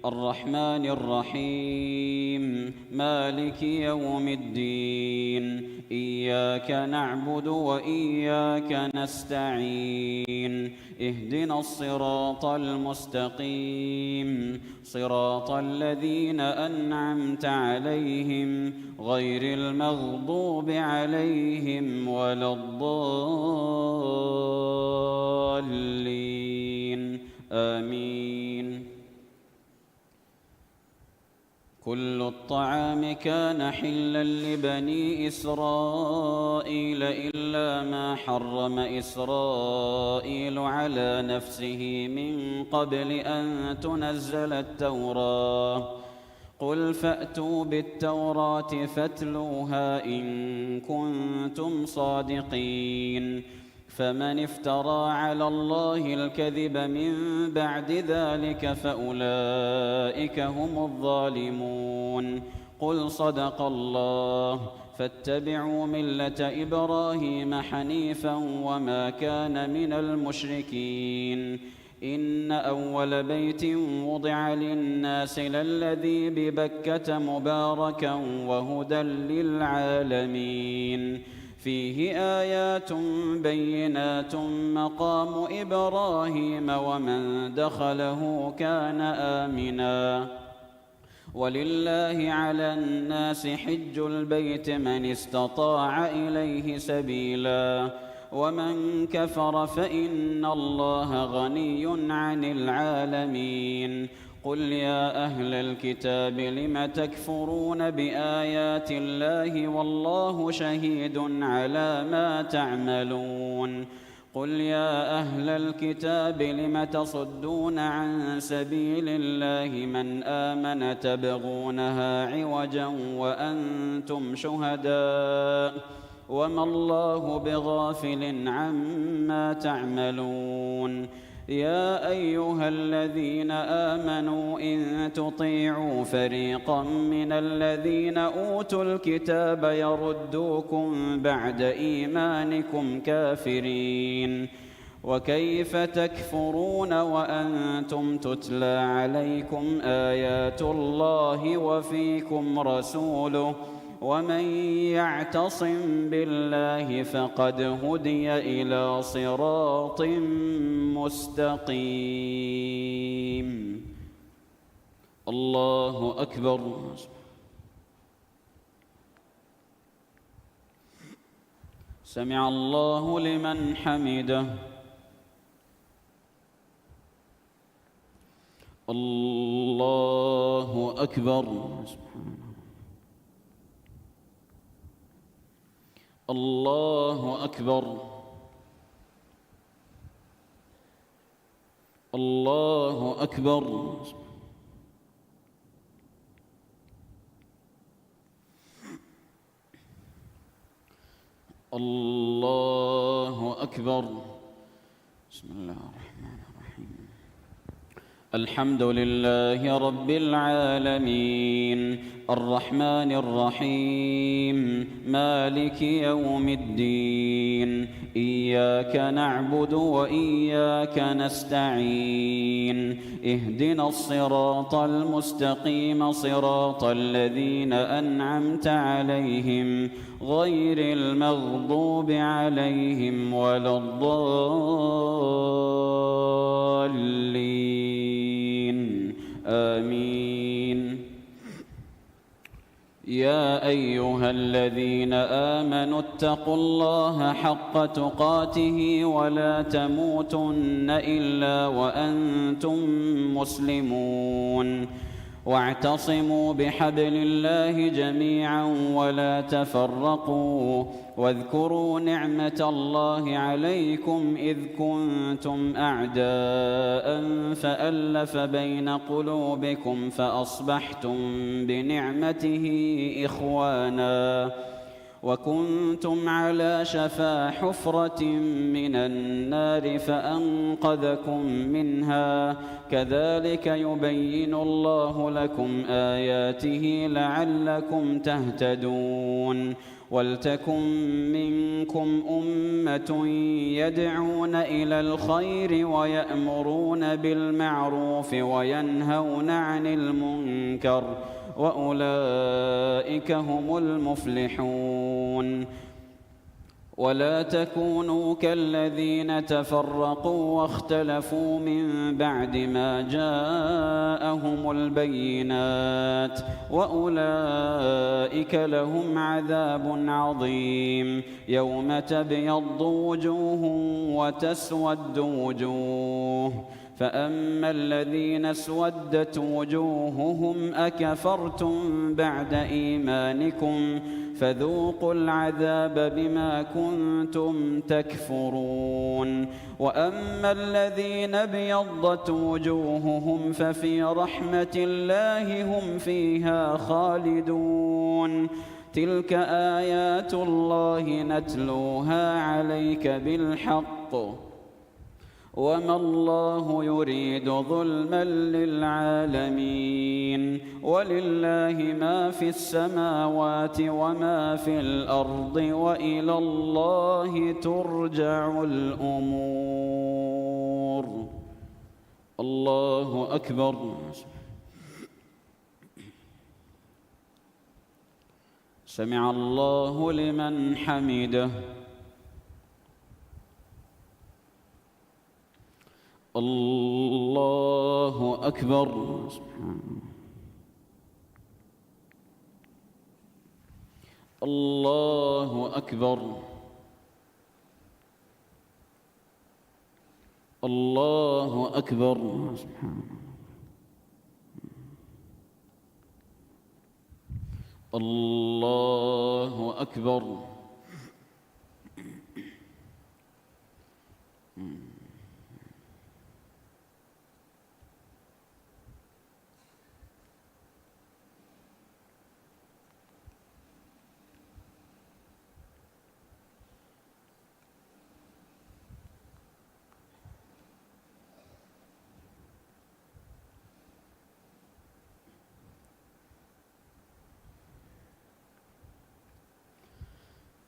الرحمن الرحيم مالك يوم الدين إياك نعبد وإياك نستعين اهدنا الصراط المستقيم صراط الذين أنعمت عليهم غير المغضوب عليهم ولا الضالين آمين. كل الطعام كان حلا لبني إسرائيل إلا ما حرم إسرائيل على نفسه من قبل أن تنزل التوراة قل فأتوا بالتوراة فاتلوها إن كنتم صادقين فمن افترى على الله الكذب من بعد ذلك فأولئك هم الظالمون. قل صدق الله فاتبعوا ملة إبراهيم حنيفا وما كان من المشركين إن أول بيت وضع للناس للذي ببكة مباركا وهدى للعالمين فيه آيات بينات مقام إبراهيم ومن دخله كان آمنا ولله على الناس حج البيت من استطاع إليه سبيلا ومن كفر فإن الله غني عن العالمين. قل يا أهل الكتاب لم تكفرون بآيات الله والله شهيد على ما تعملون. قل يا أهل الكتاب لم تصدون عن سبيل الله من آمن تبغونها عوجا وأنتم شهداء وما الله بغافل عما تعملون. يا أيها الذين آمنوا إن تطيعوا فريقا من الذين أوتوا الكتاب يردوكم بعد إيمانكم كافرين وكيف تكفرون وأنتم تتلى عليكم آيات الله وفيكم رسوله ومن يعتصم بالله فقد هدي إلى صراط مستقيم. الله أكبر. سمع الله لمن حمده. الله أكبر. الله أكبر. الله أكبر. الله أكبر. بسم الله الرحمن الرحيم. الحمد لله رب العالمين الرحمن الرحيم مالك يوم الدين إياك نعبد وإياك نستعين اهدنا الصراط المستقيم صراط الذين أنعمت عليهم غير المغضوب عليهم ولا الضالين آمين. يا أيها الذين آمنوا اتقوا الله حق تقاته ولا تموتن إلا وأنتم مسلمون واعتصموا بحبل الله جميعا ولا تفرقوا واذكروا نعمة الله عليكم إذ كنتم أعداء فألف بين قلوبكم فأصبحتم بنعمته إخوانا وكنتم على شفا حفرة من النار فأنقذكم منها كذلك يبين الله لكم آياته لعلكم تهتدون. ولتكن منكم أمة يدعون إلى الخير ويأمرون بالمعروف وينهون عن المنكر وأولئك هم المفلحون. ولا تكونوا كالذين تفرقوا واختلفوا من بعد ما جاءهم البينات وأولئك لهم عذاب عظيم. يوم تبيض وجوه وتسود وجوه، فأما الذين اسودت وجوههم أكفرتم بعد إيمانكم فذوقوا العذاب بما كنتم تكفرون. وأما الذين ابيضت وجوههم ففي رحمة الله هم فيها خالدون. تلك آيات الله نتلوها عليك بالحق وما الله يريد ظلما للعالمين. ولله ما في السماوات وما في الأرض وإلى الله ترجع الأمور. الله أكبر. سمع الله لمن حمده. الله أكبر. الله أكبر. الله أكبر. الله أكبر.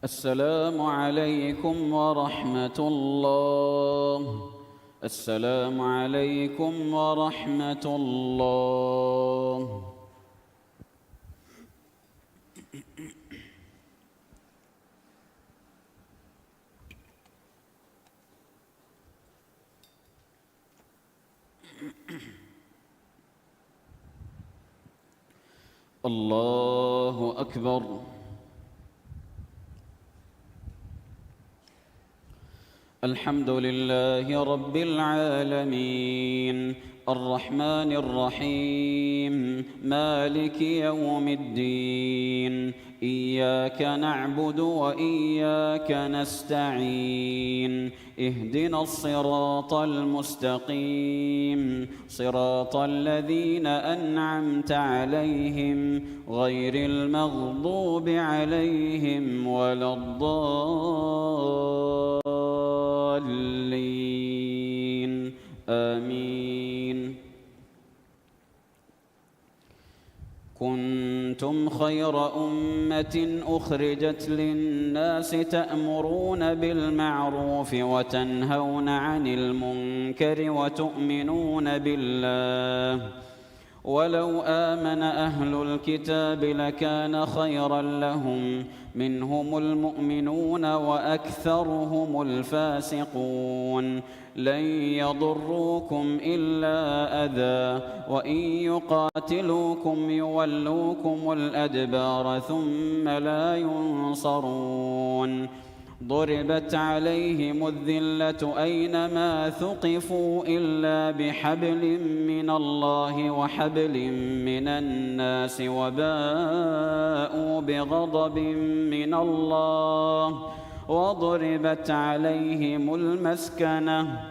السلام عليكم ورحمة الله. السلام عليكم ورحمة الله. الله أكبر. الحمد لله رب العالمين الرحمن الرحيم مالك يوم الدين. إياك نعبد وإياك نستعين. اهدنا الصراط المستقيم صراط الذين أنعمت عليهم غير المغضوب عليهم ولا الضالين. آمين. كنتم خير أمة أخرجت للناس تأمرون بالمعروف وتنهون عن المنكر وتؤمنون بالله. ولو آمن أهل الكتاب لكان خيرا لهم منهم المؤمنون وأكثرهم الفاسقون. لن يضروكم إلا أذى وإن يقاتلوكم يولوكم الأدبار ثم لا ينصرون. ضربت عليهم الذلة أينما ثقفوا إلا بحبل من الله وحبل من الناس وباءوا بغضب من الله وضربت عليهم المسكنة.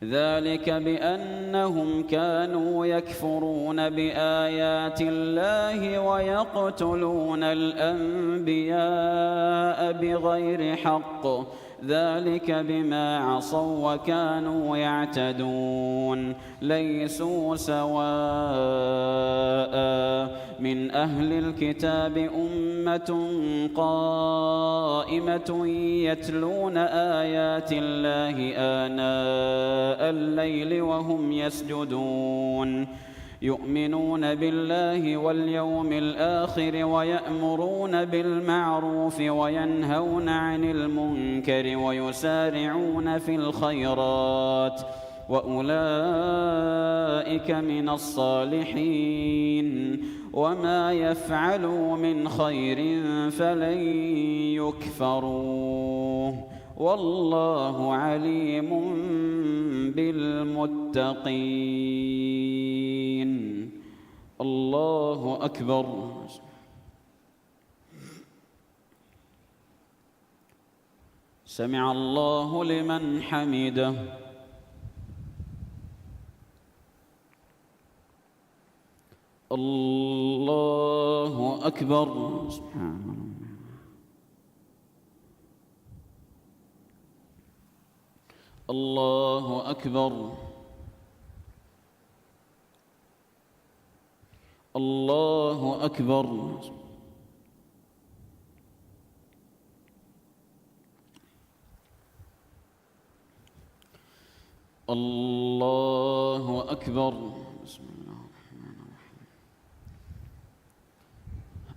ذلك بأنهم كانوا يكفرون بآيات الله ويقتلون الأنبياء بغير حق. ذلك بما عصوا وكانوا يعتدون ليسوا سواء من أهل الكتاب أمة قائمة يتلون آيات الله آناء الليل وهم يسجدون يؤمنون بالله واليوم الآخر ويأمرون بالمعروف وينهون عن المنكر ويسارعون في الخيرات وأولئك من الصالحين وما يفعلوا من خير فلن يكفروه والله عليم بالمتقين. الله أكبر. سمع الله لمن حمده. الله أكبر. سبحان الله. الله أكبر. الله أكبر. الله أكبر. بسم الله الرحمن الرحيم.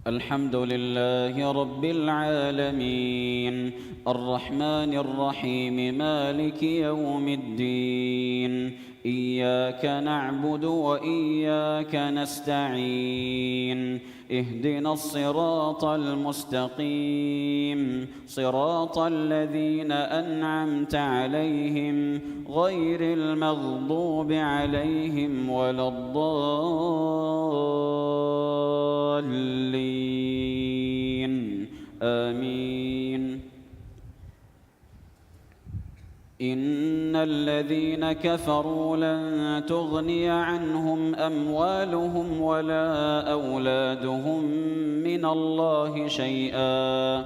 الحمد لله رب العالمين الرحمن الرحيم مالك يوم الدين إياك نعبد وإياك نستعين اهدنا الصراط المستقيم صراط الذين أنعمت عليهم غير المغضوب عليهم ولا الضالين آمين. إن الذين كفروا لن تغني عنهم أموالهم ولا أولادهم من الله شيئا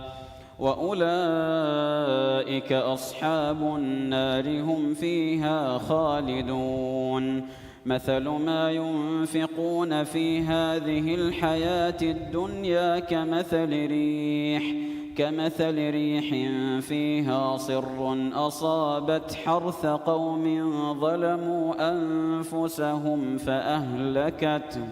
وأولئك أصحاب النار هم فيها خالدون. مثل ما ينفقون في هذه الحياة الدنيا كمثل ريح فيها صر أصابت حرث قوم ظلموا أنفسهم فأهلكته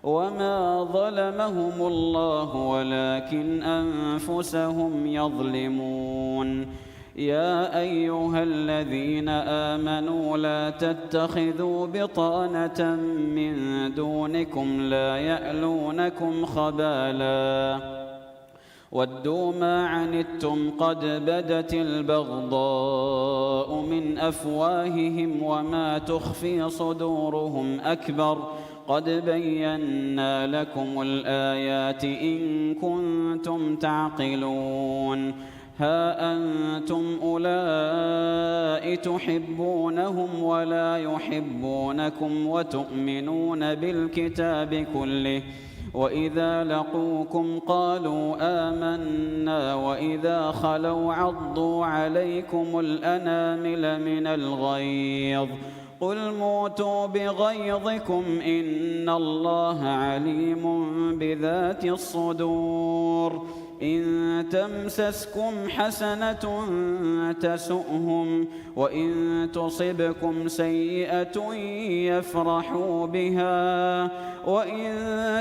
وما ظلمهم الله ولكن أنفسهم يظلمون. يا أيها الذين آمنوا لا تتخذوا بطانة من دونكم لا يألونكم خبالا ودوا ما عنتم قد بدت البغضاء من أفواههم وما تخفي صدورهم أكبر قد بينا لكم الآيات إن كنتم تعقلون. ها أنتم أولئك تحبونهم ولا يحبونكم وتؤمنون بالكتاب كله وإذا لقوكم قالوا آمنا وإذا خلوا عضوا عليكم الأنامل من الغيظ قل موتوا بغيظكم إن الله عليم بذات الصدور. إن تمسسكم حسنة تسؤهم وإن تصبكم سيئة يفرحوا بها وإن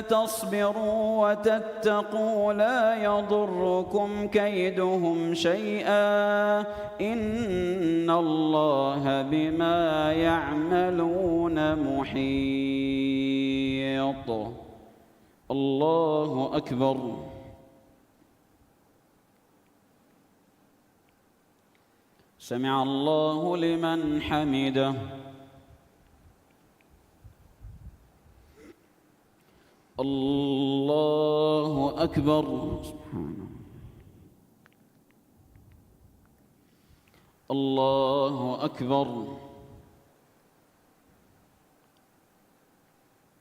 تصبروا وتتقوا لا يضركم كيدهم شيئا إن الله بما يعملون محيط. الله أكبر. سمع الله لمن حمده. الله أكبر. سبحان الله. الله أكبر.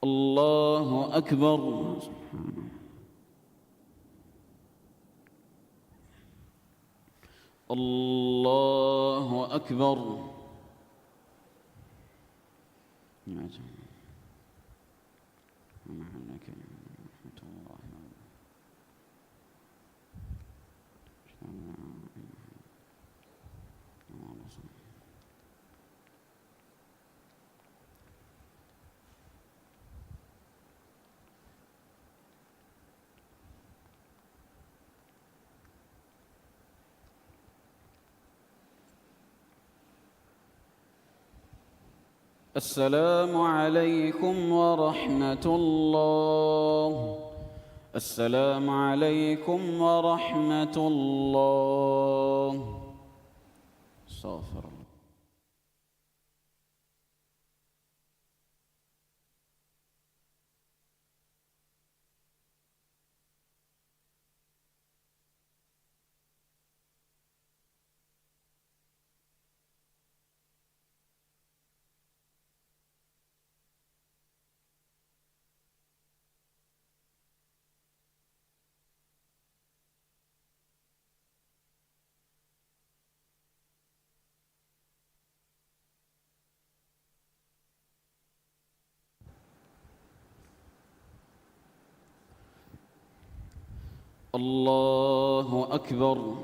الله أكبر. سبحان الله أكبر. السلام عليكم ورحمة الله. السلام عليكم ورحمة الله. استغفر الله. الله أكبر.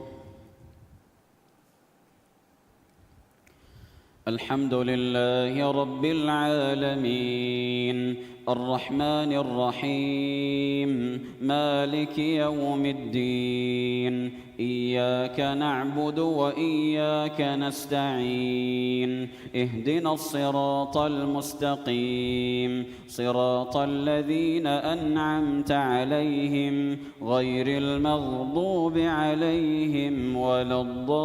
الحمد لله رب العالمين الرحمن الرحيم مالك يوم الدين إياك نعبد وإياك نستعين اهدنا الصراط المستقيم صراط الذين أنعمت عليهم غير المغضوب عليهم ولا الضالين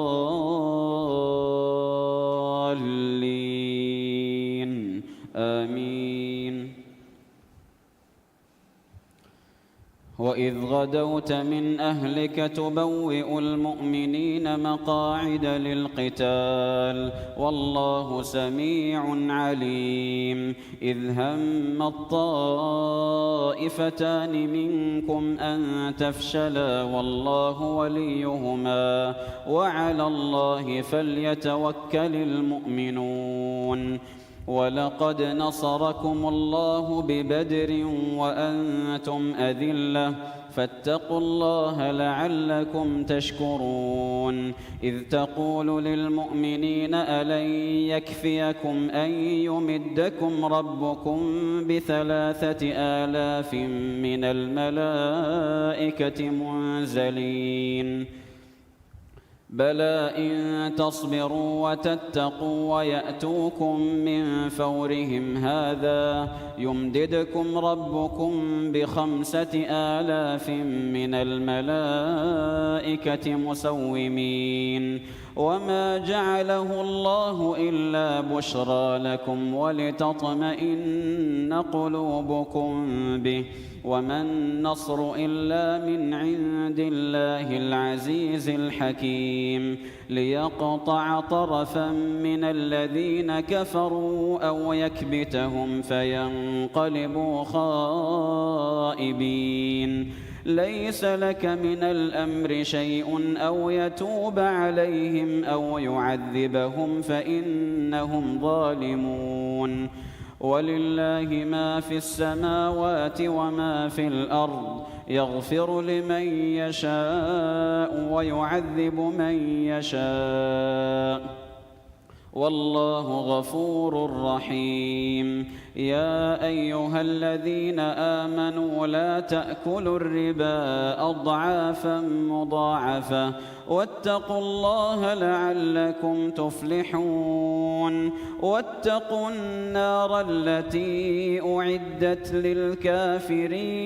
آمين. وإذ غدوت من أهلك تبوئ المؤمنين مقاعد للقتال والله سميع عليم. إذ هم الطائفتان منكم أن تفشلا والله وليهما وعلى الله فليتوكل المؤمنون. ولقد نصركم الله ببدر وأنتم أذلة فاتقوا الله لعلكم تشكرون. إذ تقول للمؤمنين ألن يكفيكم أن يمدكم ربكم ب3,000 من الملائكة منزلين بلى إن تصبروا وتتقوا ويأتوكم من فورهم هذا يمددكم ربكم ب5,000 من الملائكة مسومين. وما جعله الله إلا بشرى لكم ولتطمئن قلوبكم به وما النصر إلا من عند الله العزيز الحكيم. ليقطع طرفا من الذين كفروا أو يكبتهم فينقلبوا خائبين. ليس لك من الأمر شيء أو يتوب عليهم أو يعذبهم فإنهم ظالمون. ولله ما في السماوات وما في الأرض يغفر لمن يشاء ويعذب من يشاء والله غفور رحيم. يا أيها الذين آمنوا لا تأكلوا الربا أضعافا مضاعفة واتقوا الله لعلكم تفلحون. واتقوا النار التي أعدت للكافرين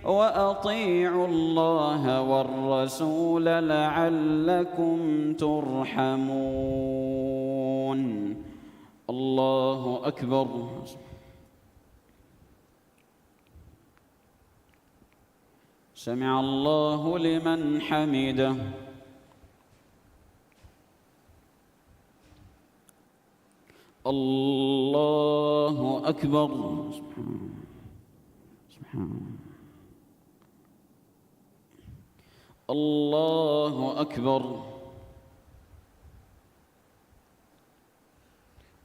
وأطيعوا الله والرسول لعلكم ترحمون. الله أكبر. سمع الله لمن حمده. الله أكبر. الله أكبر.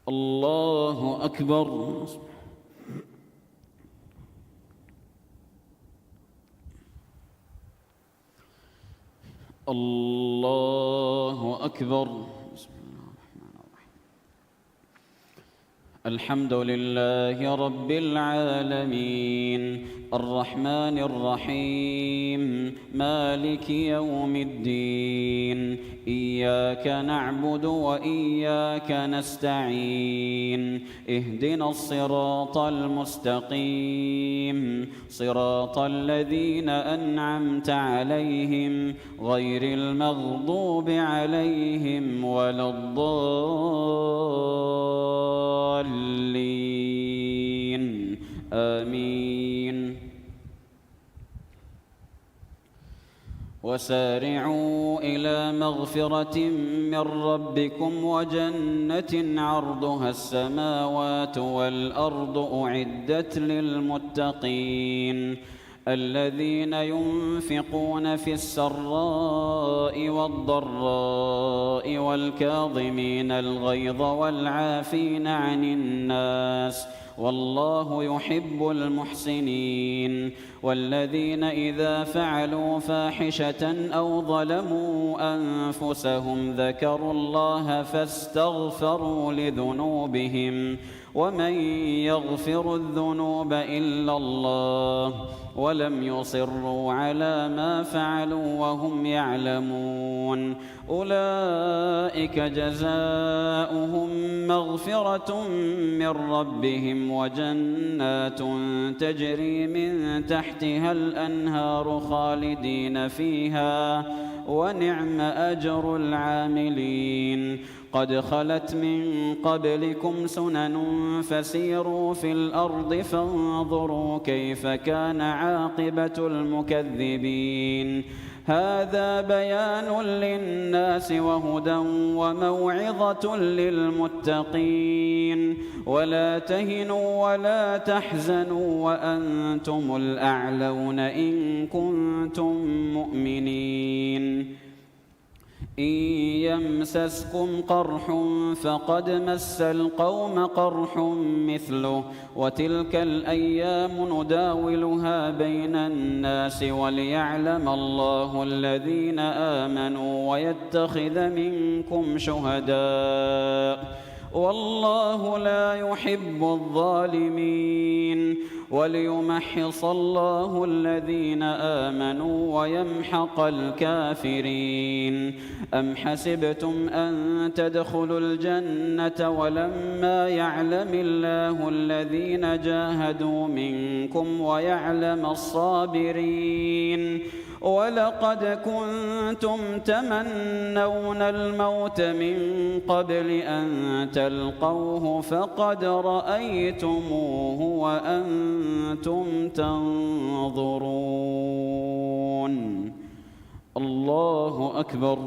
الله أكبر. الله أكبر. الحمد لله رب العالمين الرحمن الرحيم مالك يوم الدين إياك نعبد وإياك نستعين اهدنا الصراط المستقيم صراط الذين أنعمت عليهم غير المغضوب عليهم ولا الضالين آمين. وسارعوا إلى مغفرة من ربكم وجنة عرضها السماوات والأرض أعدت للمتقين الذين ينفقون في السراء والضراء والكاظمين الغيظ والعافين عن الناس والله يحب المحسنين والذين إذا فعلوا فاحشة أو ظلموا أنفسهم ذكروا الله فاستغفروا لذنوبهم ومن يغفر الذنوب إلا الله ولم يصروا على ما فعلوا وهم يعلمون أولئك جزاؤهم مغفرة من ربهم وجنات تجري من تحتها الأنهار خالدين فيها ونعم أجر العاملين. قد خلت من قبلكم سنن فسيروا في الأرض فانظروا كيف كان عاقبة المكذبين. هذا بيان للناس وهدى وموعظة للمتقين. ولا تهنوا ولا تحزنوا وأنتم الأعلون إن كنتم مؤمنين. إن يمسسكم قرح فقد مس القوم قرح مثله وتلك الأيام نداولها بين الناس وليعلم الله الذين آمنوا ويتخذ منكم شهداء والله لا يحب الظالمين وليمحص الله الذين آمنوا ويمحق الكافرين. أم حسبتم أن تدخلوا الجنة ولما يعلم الله الذين جاهدوا منكم ويعلم الصابرين. ولقد كنتم تمنون الموت من قبل أن تلقوه فقد رأيتموه وأنتم تنظرون. الله أكبر.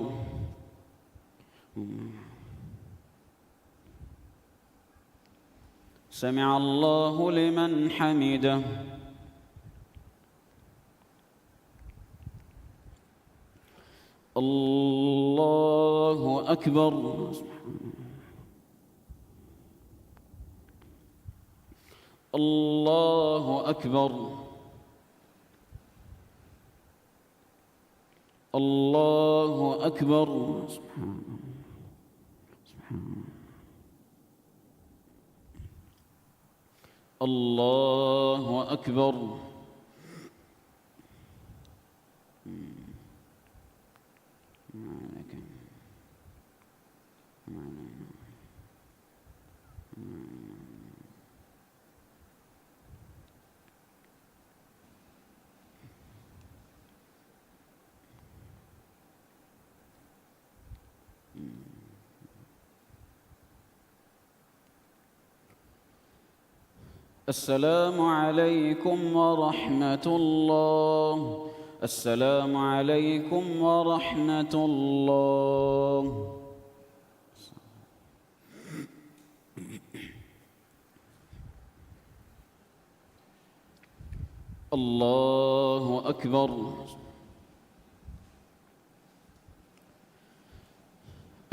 سمع الله لمن حمده. الله أكبر. الله أكبر. الله أكبر. الله أكبر. السلام عليكم ورحمة الله. السلام عليكم ورحمة الله. الله أكبر.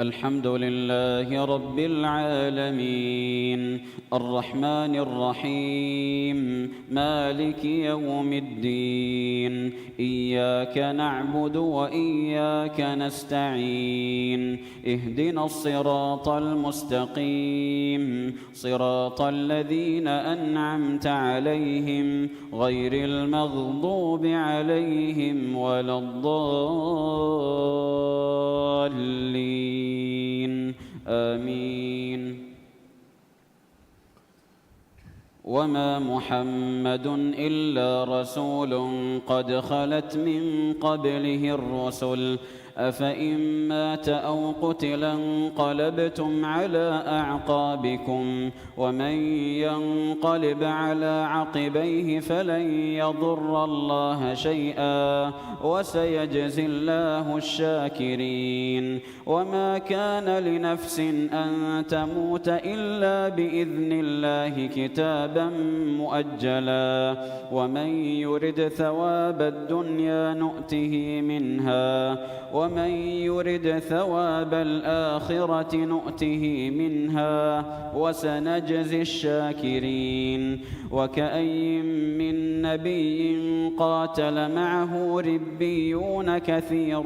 الحمد لله رب العالمين الرحمن الرحيم مالك يوم الدين إياك نعبد وإياك نستعين اهدنا الصراط المستقيم صراط الذين أنعمت عليهم غير المغضوب عليهم ولا الضالين آمين. وما محمد إلا رسول قد خلت من قبله الرسل أفإن مات أو قتل انقلبتم على أعقابكم ومن ينقلب على عقبيه فلن يضر الله شيئا وسيجزي الله الشاكرين. وما كان لنفس أن تموت إلا بإذن الله كتابا مؤجلا ومن يرد ثواب الدنيا نؤته منها ومن يرد ثواب الآخرة نؤته منها وسنجزي الشاكرين. وكأي من نبي قاتل معه ربيون كثير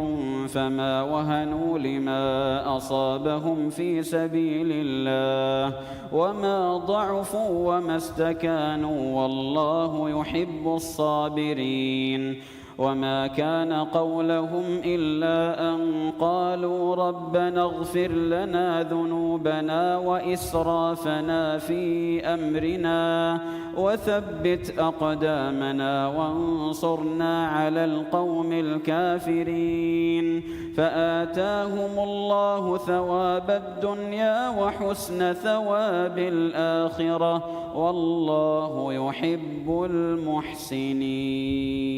فما وهنوا لما أصابهم في سبيل الله وما ضعفوا وما استكانوا والله يحب الصابرين. وما كان قولهم إلا أن قالوا ربنا اغفر لنا ذنوبنا وإسرافنا في أمرنا وثبت أقدامنا وانصرنا على القوم الكافرين. فآتاهم الله ثواب الدنيا وحسن ثواب الآخرة والله يحب المحسنين.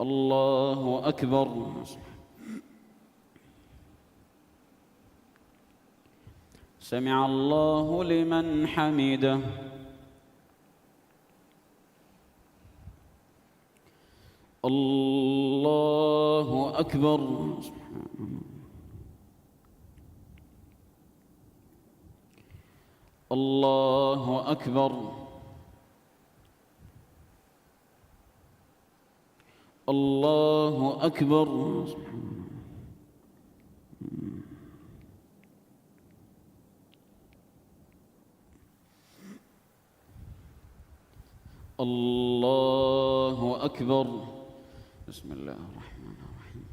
الله أكبر. سمع الله لمن حمده. الله أكبر. الله أكبر. الله أكبر. الله أكبر. بسم الله الرحمن الرحيم.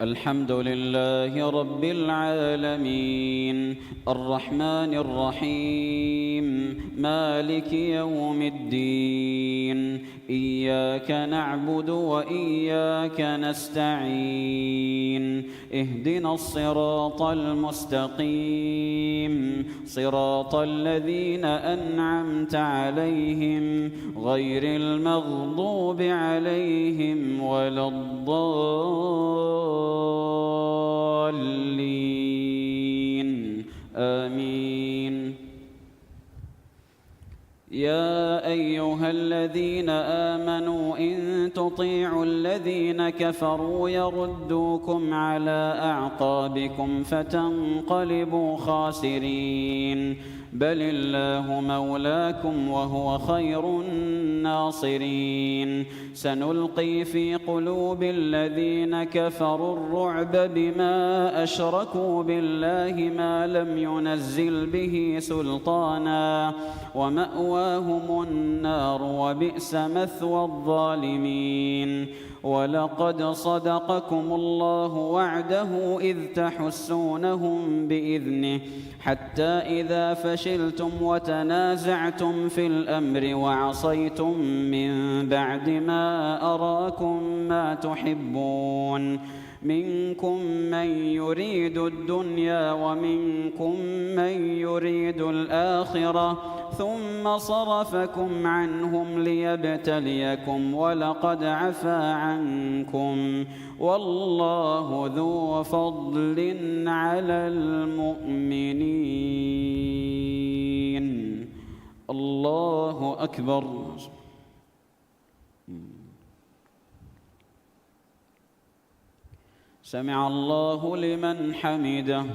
الحمد لله رب العالمين الرحمن الرحيم مالك يوم الدين إياك نعبد وإياك نستعين اهدنا الصراط المستقيم صراط الذين أنعمت عليهم غير المغضوب عليهم ولا الضالين آمين. يا أيها الذين آمنوا إن تطيعوا الذين كفروا يردوكم على أعقابكم فتنقلبوا خاسرين بل الله مولاكم وهو خير الناصرين. سنلقي في قلوب الذين كفروا الرعب بما أشركوا بالله ما لم ينزل به سلطانا ومأواهم النار وبئس مثوى الظالمين. ولقد صدقكم الله وعده إذ تحسونهم بإذنه حتى إذا فشلتم وتنازعتم في الأمر وعصيتم من بعد ما أراكم ما تحبون منكم من يريد الدنيا ومنكم من يريد الآخرة ثم صرفكم عنهم ليبتليكم ولقد عفا عنكم والله ذو فضل على المؤمنين. الله أكبر. سمع الله لمن حمده.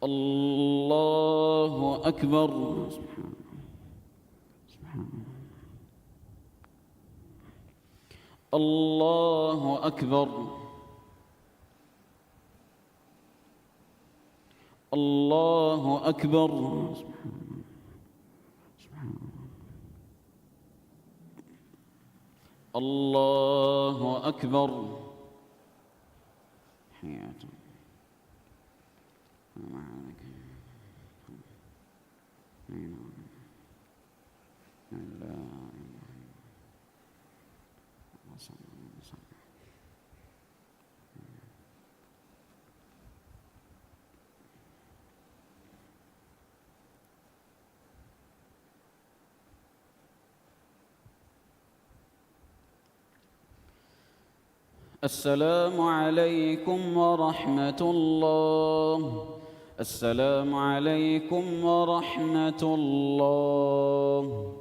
الله أكبر. الله أكبر. الله أكبر. الله أكبر. حياته السلام عليكم ورحمة الله. السلام عليكم ورحمة الله.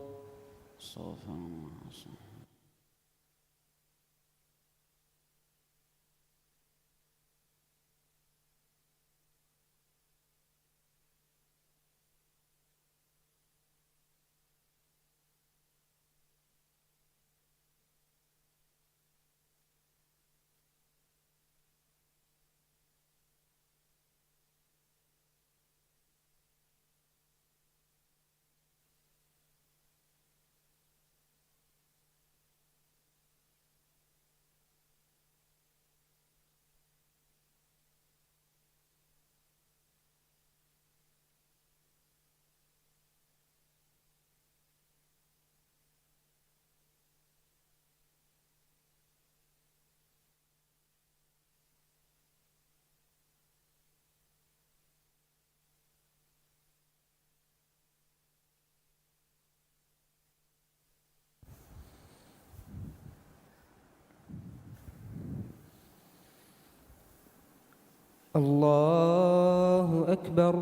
الله أكبر.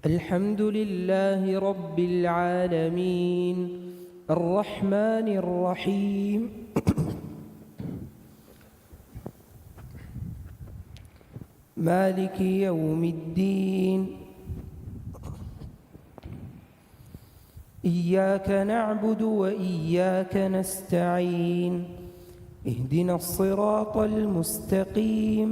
الحمد لله رب العالمين الرحمن الرحيم مالك يوم الدين. إياك نعبد وإياك نستعين. اهدنا الصراط المستقيم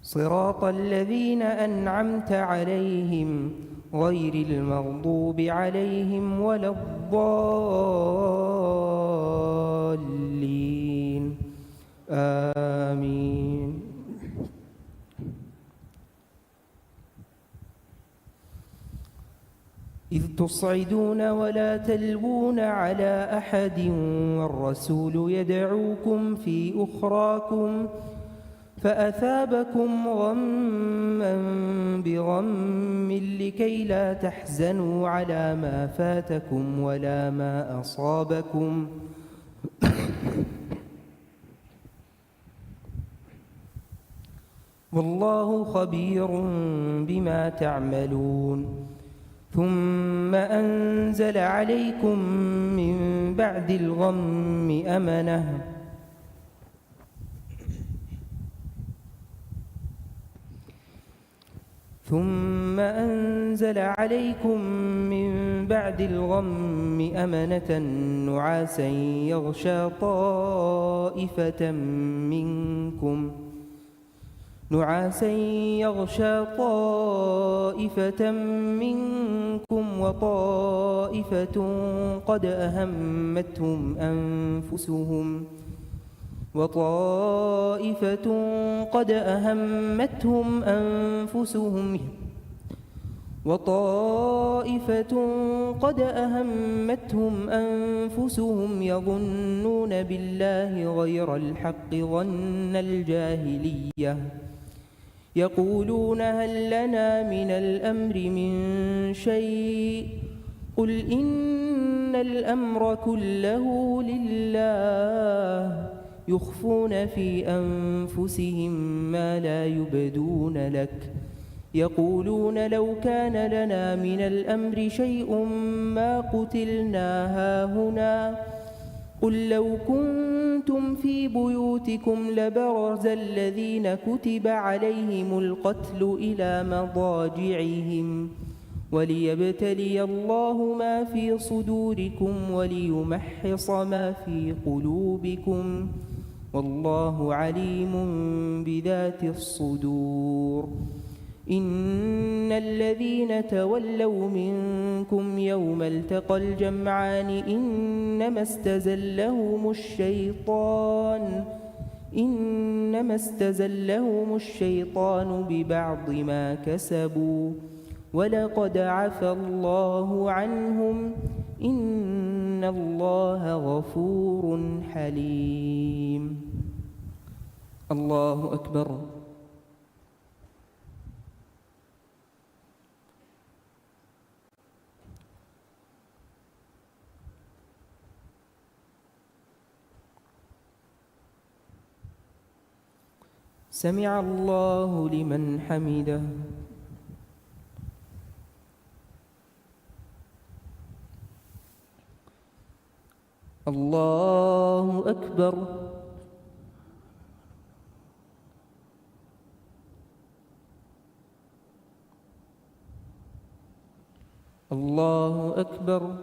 صراط الذين أنعمت عليهم غير المغضوب عليهم ولا الضالين. آمين. إذ تصعدون ولا تلوون على أحد والرسول يدعوكم في أخراكم فأثابكم غما بغم لكي لا تحزنوا على ما فاتكم ولا ما أصابكم والله خبير بما تعملون. ثم أنزل عليكم من بعد الغم أمنة نعاسا يغشى طائفة منكم وطائفة قد أهمتهم أنفسهم يظنون بالله غير الحق ظن الجاهلية يقولون هل لنا من الأمر من شيء قل إن الأمر كله لله يخفون في أنفسهم ما لا يبدون لك يقولون لو كان لنا من الأمر شيء ما قتلنا هاهنا قل لو كنتم في بيوتكم لبرز الذين كتب عليهم القتل إلى مضاجعهم وليبتلي الله ما في صدوركم وليمحص ما في قلوبكم والله عليم بذات الصدور إن الذين تولوا منكم يوم التقى الجمعان إنما استزلهم الشيطان ببعض ما كسبوا ولقد عفى الله عنهم إن الله غفور حليم. الله أكبر. سمع الله لمن حمده. الله أكبر. الله أكبر.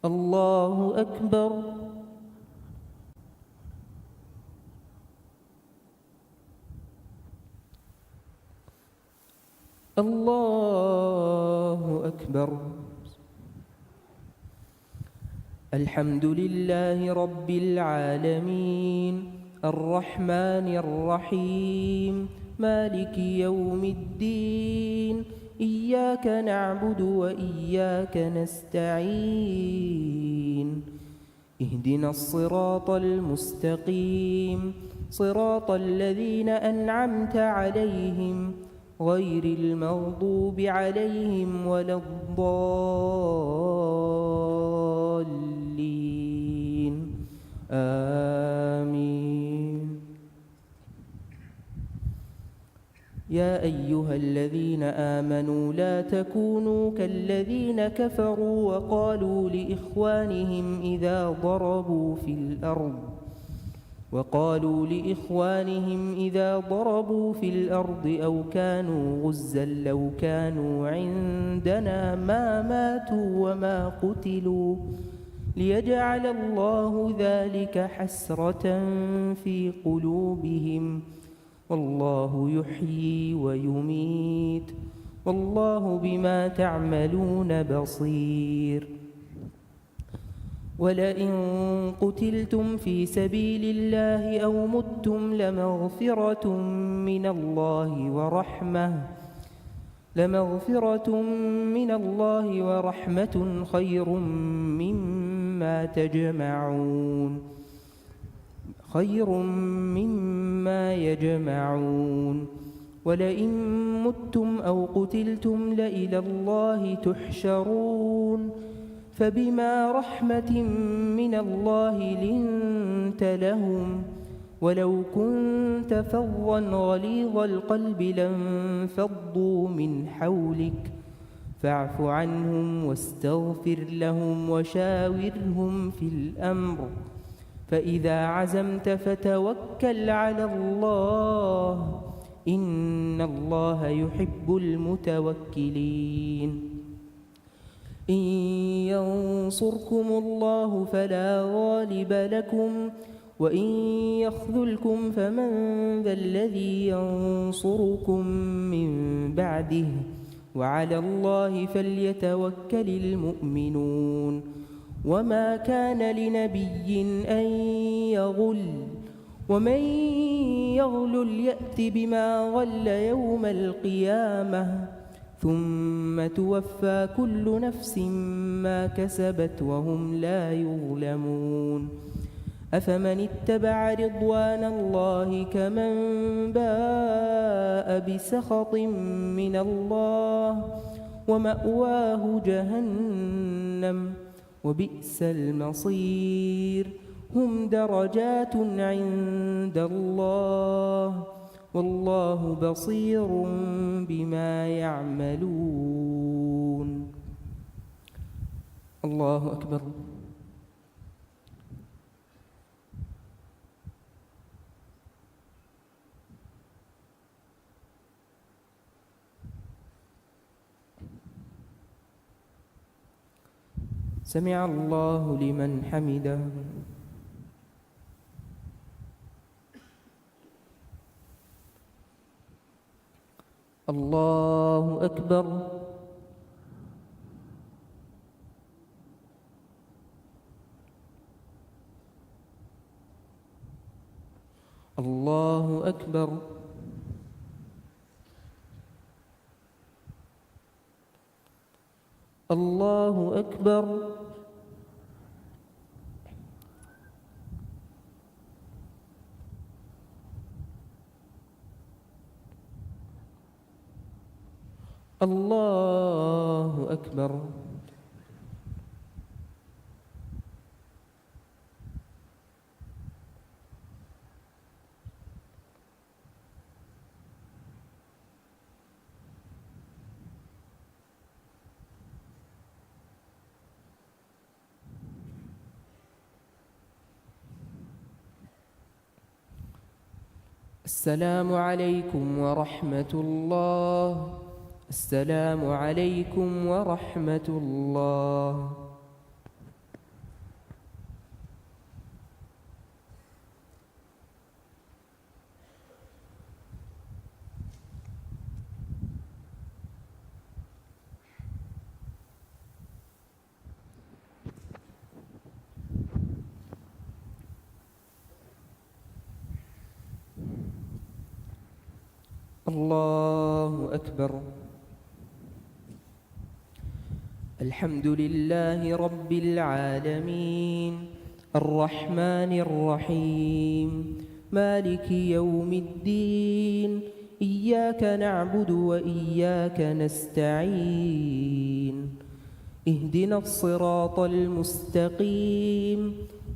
الله أكبر. الله أكبر. الحمد لله رب العالمين الرحمن الرحيم مالك يوم الدين إياك نعبد وإياك نستعين اهدنا الصراط المستقيم صراط الذين أنعمت عليهم غير المغضوب عليهم ولا الضالين آمين. يا أيها الذين آمنوا لا تكونوا كالذين كفروا وقالوا لإخوانهم إذا ضربوا في الأرض أو كانوا غزا لو كانوا عندنا ما ماتوا وما قتلوا ليجعل الله ذلك حسرة في قلوبهم والله يحيي ويميت والله بما تعملون بصير. ولئن قتلتم في سبيل الله أو متم لمغفرة من الله ورحمة خير مما يجمعون ولئن متم أو قتلتم لإلى الله تحشرون فبما رحمة من الله لنت لهم ولو كنت فظا غليظ القلب لانفضوا من حولك فاعف عنهم واستغفر لهم وشاورهم في الأمر فإذا عزمت فتوكل على الله إن الله يحب المتوكلين. إن ينصركم الله فلا غالب لكم وإن يخذلكم فمن ذا الذي ينصركم من بعده وعلى الله فليتوكل المؤمنون. وما كان لنبي أن يغل ومن يغلل يأت بما غل يوم القيامة ثم توفى كل نفس ما كسبت وهم لا يظلمون. أفمن اتبع رضوان الله كمن باء بسخط من الله ومأواه جهنم وبئس المصير هم درجات عند الله والله بصير بما يعملون. الله أكبر. سمع الله لمن حمده. الله أكبر. الله أكبر. الله أكبر. الله أكبر. السلام عليكم ورحمة الله. السلام عليكم ورحمة الله. الله أكبر. الحمد لله رب العالمين الرحمن الرحيم مالك يوم الدين إياك نعبد وإياك نستعين اهدنا الصراط المستقيم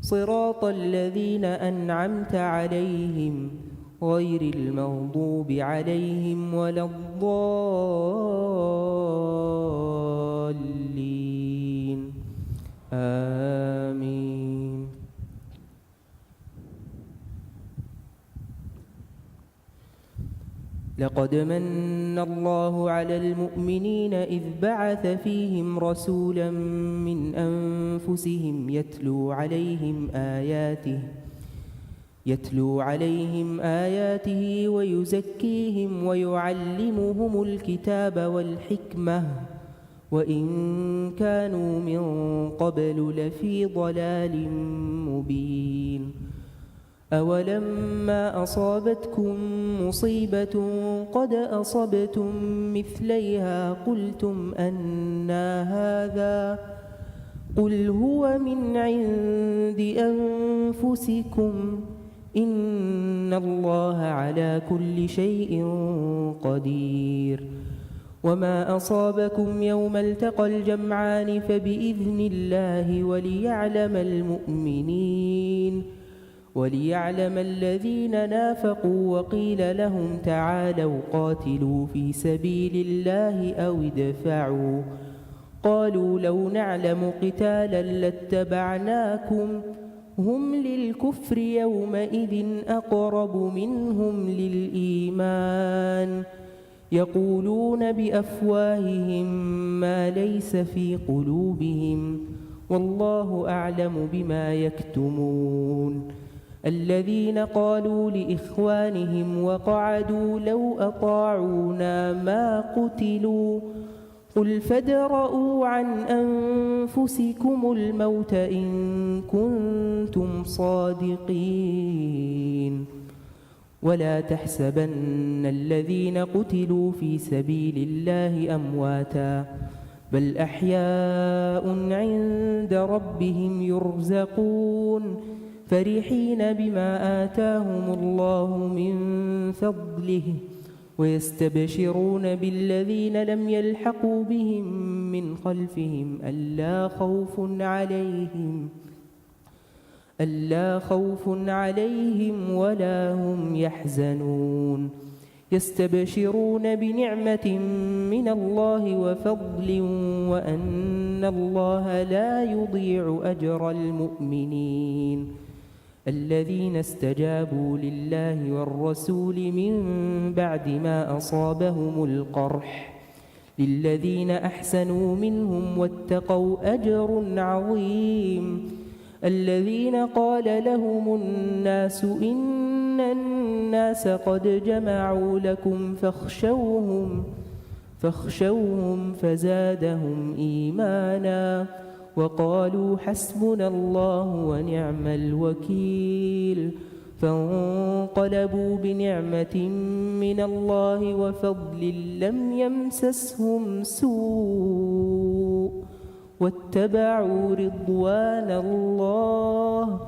صراط الذين أنعمت عليهم غير المغضوب عليهم ولا الضالين آمين. لقد من الله على المؤمنين إذ بعث فيهم رسولا من أنفسهم يتلو عليهم آياته ويزكيهم ويعلمهم الكتاب والحكمة وإن كانوا من قبل لفي ضلال مبين. أولما أصابتكم مصيبة قد أصبتم مثليها قلتم أنى هذا قل هو من عند أنفسكم إن الله على كل شيء قدير. وما أصابكم يوم التقى الجمعان فبإذن الله وليعلم الذين نافقوا وقيل لهم تعالوا قاتلوا في سبيل الله أو ادفعوا قالوا لو نعلم قتالا لاتبعناكم هم للكفر يومئذ أقرب منهم للإيمان يقولون بأفواههم ما ليس في قلوبهم والله أعلم بما يكتمون. الذين قالوا لإخوانهم وقعدوا لو أطاعونا ما قتلوا قل فادرءوا عن أنفسكم الموت إن كنتم صادقين. ولا تحسبن الذين قتلوا في سبيل الله أمواتا بل أحياء عند ربهم يرزقون فرحين بما آتاهم الله من فضله ويستبشرون بالذين لم يلحقوا بهم من خلفهم ألا خوف عليهم ولا هم يحزنون يستبشرون بنعمة من الله وفضل وأن الله لا يضيع أجر المؤمنين الذين استجابوا لله والرسول من بعد ما أصابهم القرح للذين أحسنوا منهم واتقوا أجر عظيم الذين قال لهم الناس إن الناس قد جمعوا لكم فاخشوهم فزادهم إيمانا وقالوا حسبنا الله ونعم الوكيل فانقلبوا بنعمة من الله وفضل لم يمسسهم سوء واتبعوا رضوان الله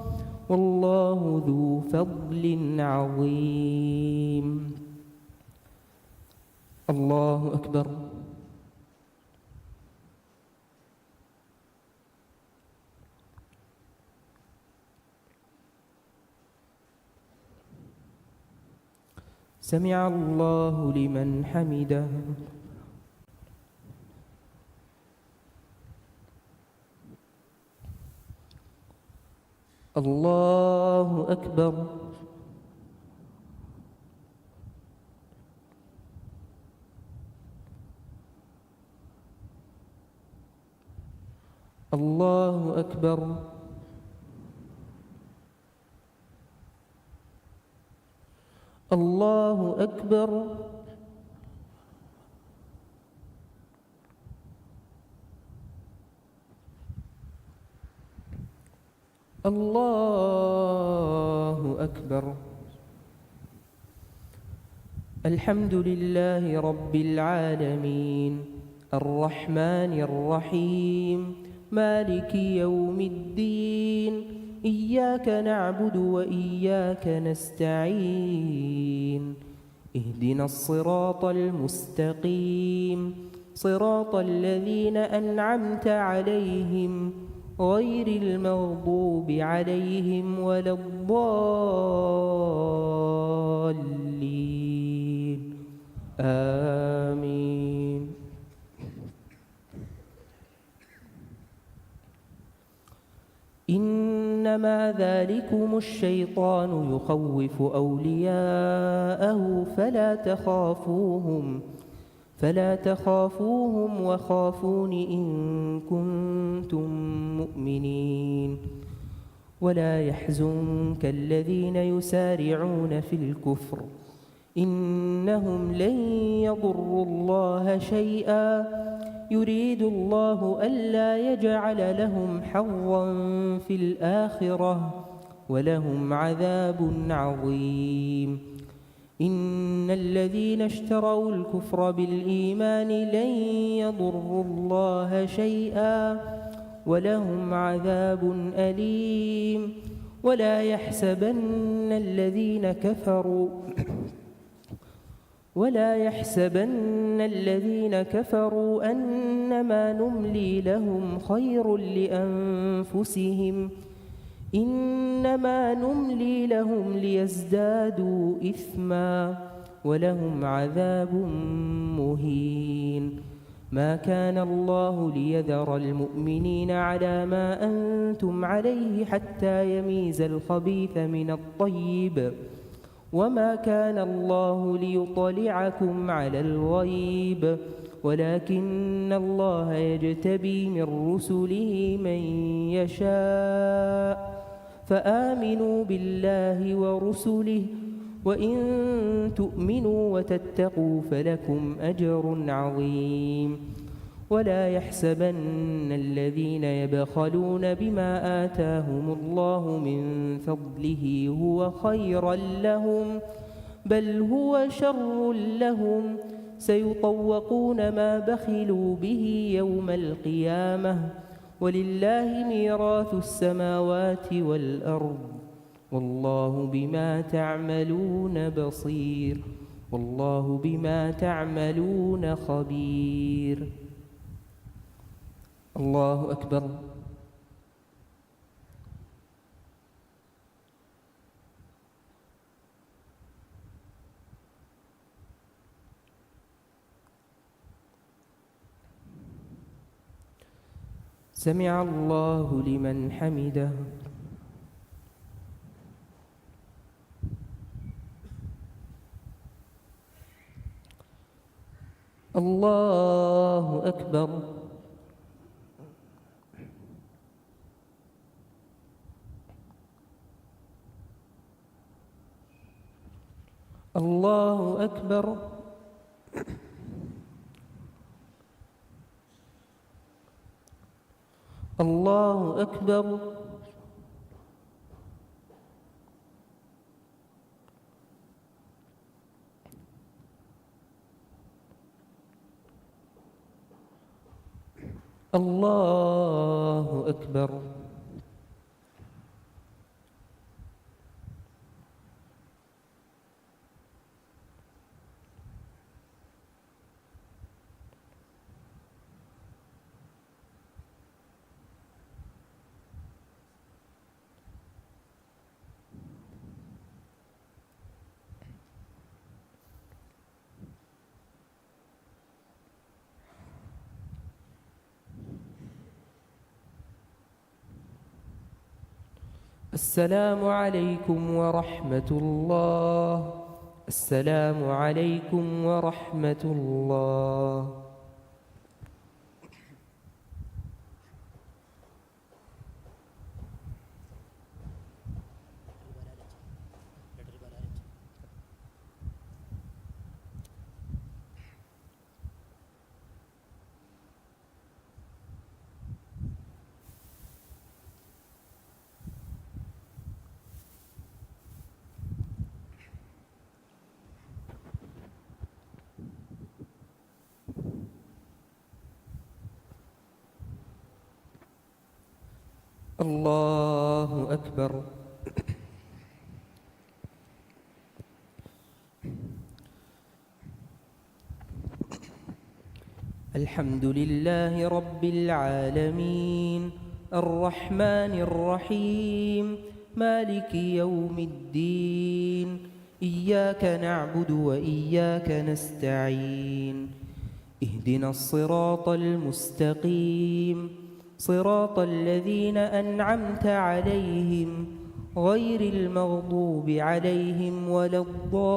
والله ذو فضل عظيم. الله أكبر. سمع الله لمن حمده. الله أكبر. الله أكبر. الله أكبر. الله أكبر. الحمد لله رب العالمين الرحمن الرحيم مالك يوم الدين إياك نعبد وإياك نستعين اهدنا الصراط المستقيم صراط الذين أنعمت عليهم غير المغضوب عليهم ولا الضالين آمين. إنما ذلكم الشيطان يخوف أولياءه فلا تخافوهم وخافون إن كنتم مؤمنين ولا يحزنك الذين يسارعون في الكفر إنهم لن يضروا الله شيئا يريد الله ألا يجعل لهم حظا في الآخرة ولهم عذاب عظيم. إن الذين اشتروا الكفر بالإيمان لن يضروا الله شيئا ولهم عذاب أليم. ولا يحسبن الذين كفروا أنما نملي لهم خير لأنفسهم إنما نملي لهم ليزدادوا إثما ولهم عذاب مهين. ما كان الله ليذر المؤمنين على ما أنتم عليه حتى يميز الخبيث من الطيب وما كان الله ليطلعكم على الغيب ولكن الله يجتبي من رسله من يشاء فآمنوا بالله ورسله وإن تؤمنوا وتتقوا فلكم أجر عظيم. ولا يحسبن الذين يبخلون بما آتاهم الله من فضله هو خيرا لهم بل هو شر لهم سيطوقون ما بخلوا به يوم القيامة ولله ميراث السماوات والأرض والله بما تعملون بصير. والله بما تعملون خبير. الله أكبر. سمع الله لمن حمده. الله أكبر. الله أكبر. الله أكبر. الله أكبر. السلام عليكم ورحمة الله. السلام عليكم ورحمة الله. الله أكبر. الحمد لله رب العالمين الرحمن الرحيم مالك يوم الدين إياك نعبد وإياك نستعين اهدنا الصراط المستقيم صراط الذين أنعمت عليهم غير المغضوب عليهم ولا الضالين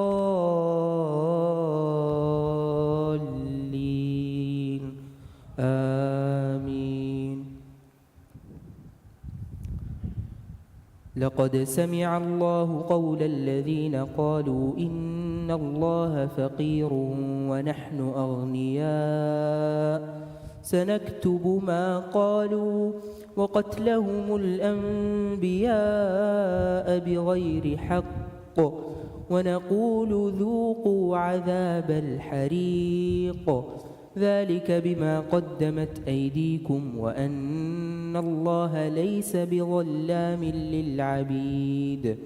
آمين. لقد سمع الله قول الذين قالوا إن الله فقير ونحن أغنياء سنكتب ما قالوا وقتلهم الأنبياء بغير حق ونقول ذوقوا عذاب الحريق ذلك بما قدمت أيديكم وأن الله ليس بظلام للعبيد.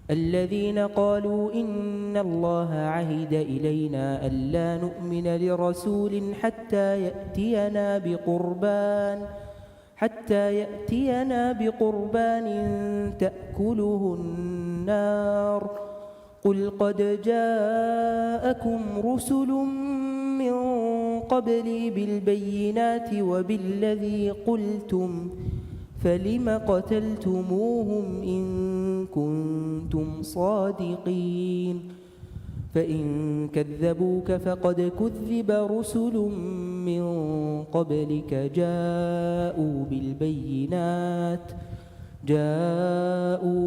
الذين قالوا إن الله عهد إلينا ألا نؤمن لرسول حتى يأتينا بقربان تأكله النار قل قد جاءكم رسل من قبلي بالبينات وبالذي قلتم فلم قتلتموهم إن كنتم صادقين فإن كذبوك فقد كذب رسل من قبلك جاءوا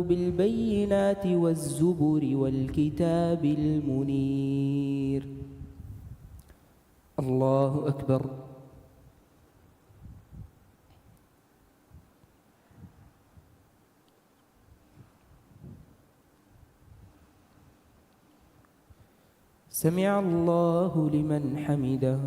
بالبينات والزبر والكتاب المنير. الله أكبر. سمع الله لمن حمده.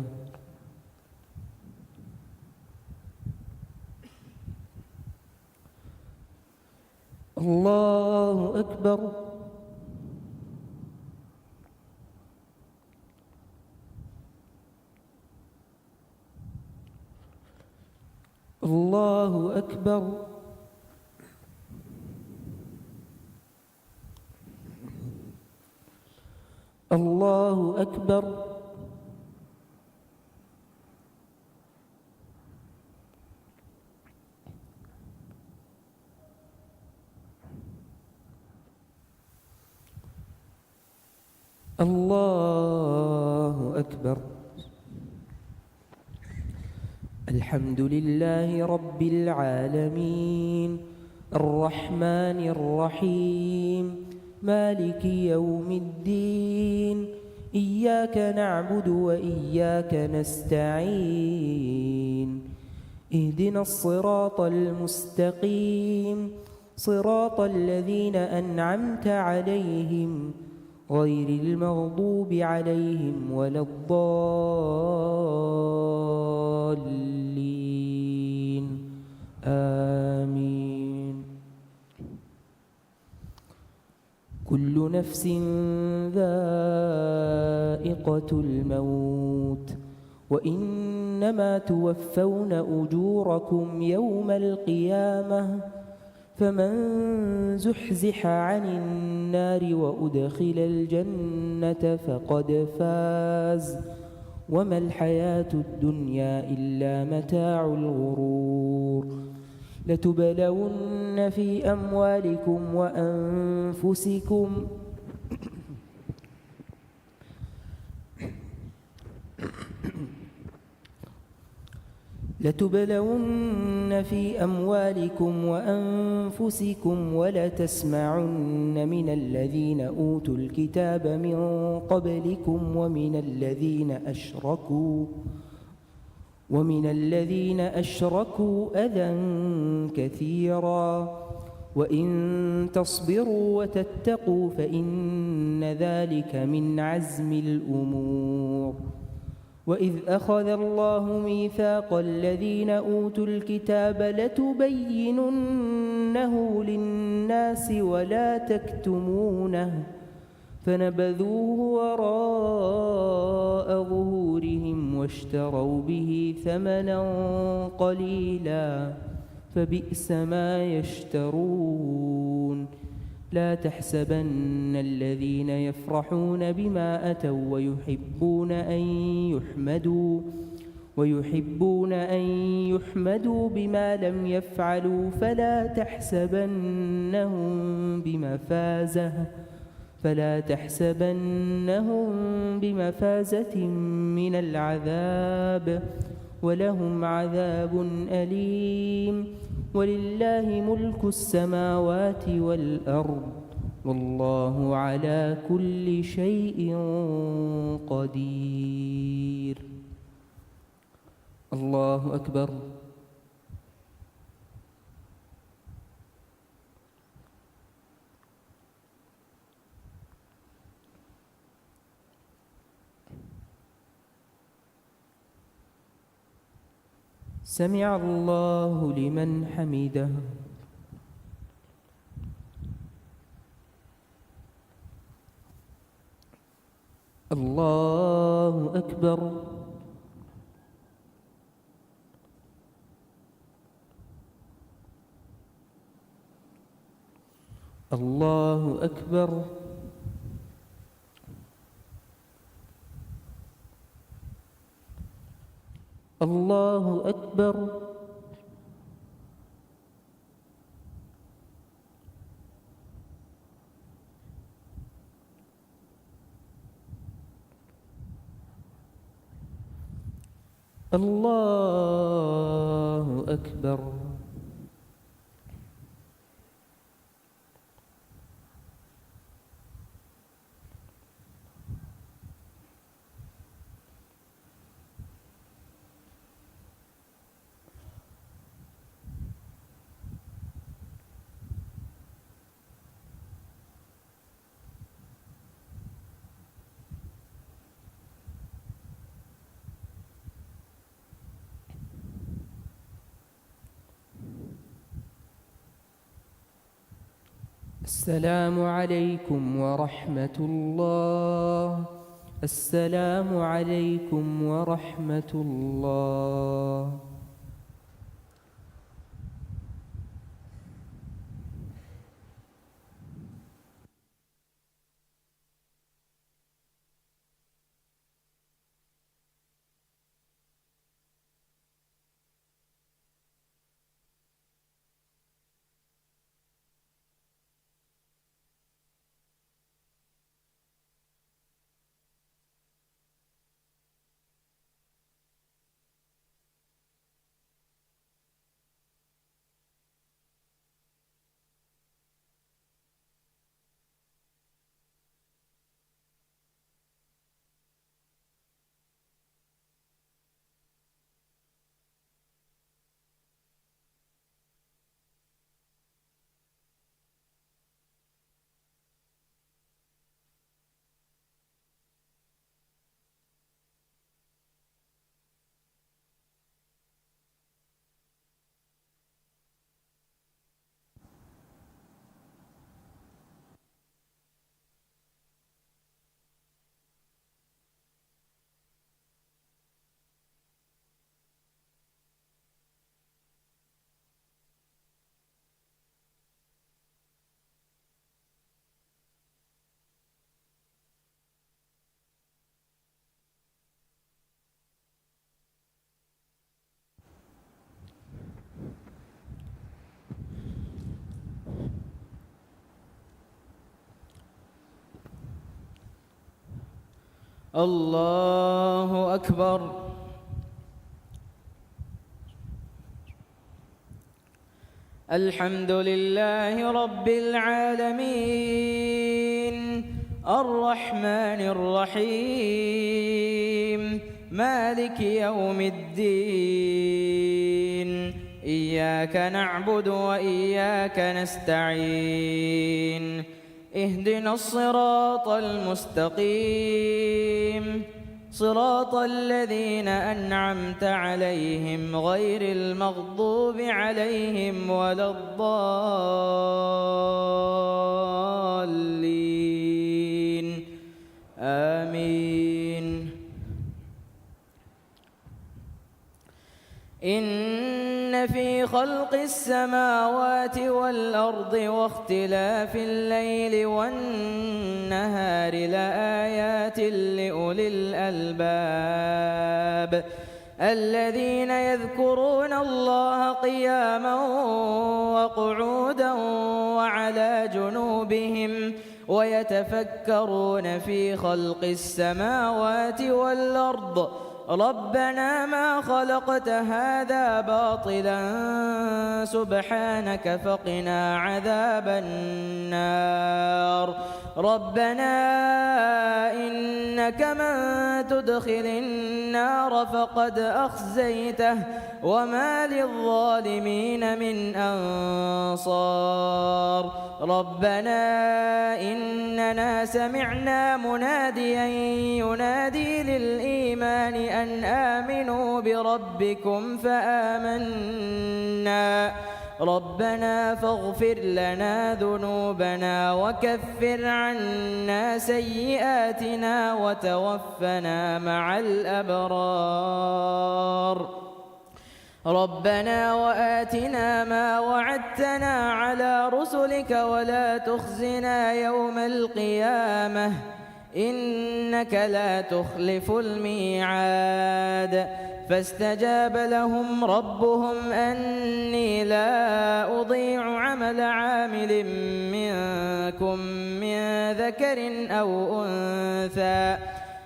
الله أكبر. الله أكبر. الله أكبر. الله أكبر. الحمد لله رب العالمين الرحمن الرحيم مالك يوم الدين إياك نعبد وإياك نستعين اهدنا الصراط المستقيم صراط الذين أنعمت عليهم غير المغضوب عليهم ولا الضالين آمين. كل نفس ذائقة الموت وإنما توفون أجوركم يوم القيامة فمن زحزح عن النار وأدخل الجنة فقد فاز وما الحياة الدنيا إلا متاع الغرور. لتبلون في أموالكم وأنفسكم ولتسمعن من الذين أوتوا الكتاب من قبلكم ومن الذين أشركوا أذى كثيرا وإن تصبروا وتتقوا فإن ذلك من عزم الأمور. وإذ أخذ الله ميثاق الذين أوتوا الكتاب لتبيننه للناس ولا تكتمونه فنبذوه وراء ظهورهم واشتروا به ثمنا قليلا فبئس ما يشترون. لا تحسبن الذين يفرحون بما أتوا ويحبون أن يحمدوا بما لم يفعلوا فلا تحسبنهم بمفازة من العذاب ولهم عذاب أليم. ولله ملك السماوات والأرض والله على كل شيء قدير. الله أكبر. سمع الله لمن حمده. الله أكبر. الله أكبر. الله أكبر. الله أكبر. السلام عليكم ورحمة الله. السلام عليكم ورحمة الله. الله أكبر. الحمد لله رب العالمين الرحمن الرحيم مالك يوم الدين إياك نعبد وإياك نستعين اهدنا الصراط المستقيم صراط الذين أنعمت عليهم غير المغضوب عليهم ولا الضالين آمين. إن في خلق السماوات والأرض واختلاف الليل والنهار لآيات لأولي الألباب الذين يذكرون الله قياما وقعودا وعلى جنوبهم ويتفكرون في خلق السماوات والأرض ربنا ما خلقت هذا باطلا سبحانك فقنا عذاب النار. ربنا إنك من تدخل النار فقد أخزيته وما للظالمين من أنصار. ربنا إننا سمعنا مناديا ينادي للإيمان أن آمنوا بربكم فآمنا ربنا فاغفر لنا ذنوبنا وكفر عنا سيئاتنا وتوفنا مع الأبرار. ربنا وآتنا ما وعدتنا على رسلك ولا تخزنا يوم القيامة إنك لا تخلف الميعاد. فاستجاب لهم ربهم أني لا أضيع عمل عامل منكم من ذكر أو أنثى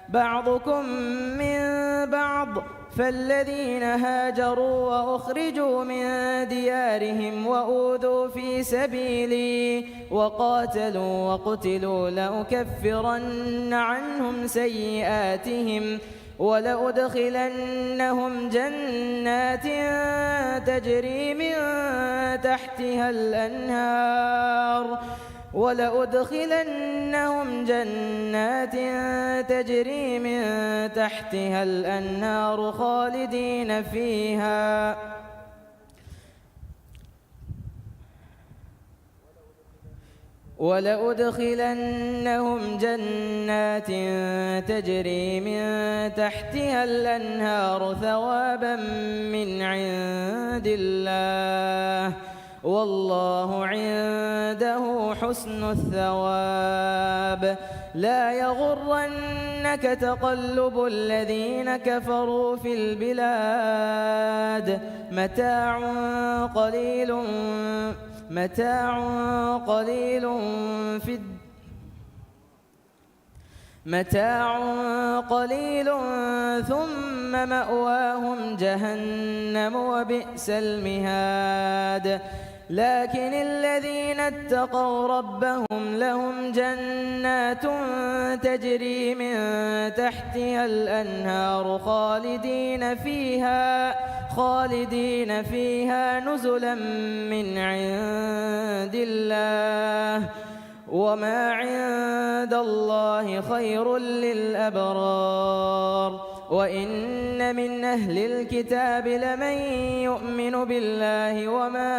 بعضكم من بعض فالذين هاجروا وأخرجوا من ديارهم وأوذوا في سبيلي وقاتلوا وقتلوا لأكفرن عنهم سيئاتهم ولأدخلنهم جنات تجري من تحتها الأنهار خالدين فيها ولأدخلنهم جنات تجري من تحتها الأنهار ثوابا من عند الله والله عنده حسن الثواب. لا يغرنك تقلب الذين كفروا في البلاد متاع قليل ثم مأواهم جهنم وبئس المهاد. لكن الذين اتقوا ربهم لهم جنات تجري من تحتها الأنهار خالدين فيها نزلا من عند الله وما عند الله خير للأبرار. وإن من أهل الكتاب لمن يؤمن بالله وما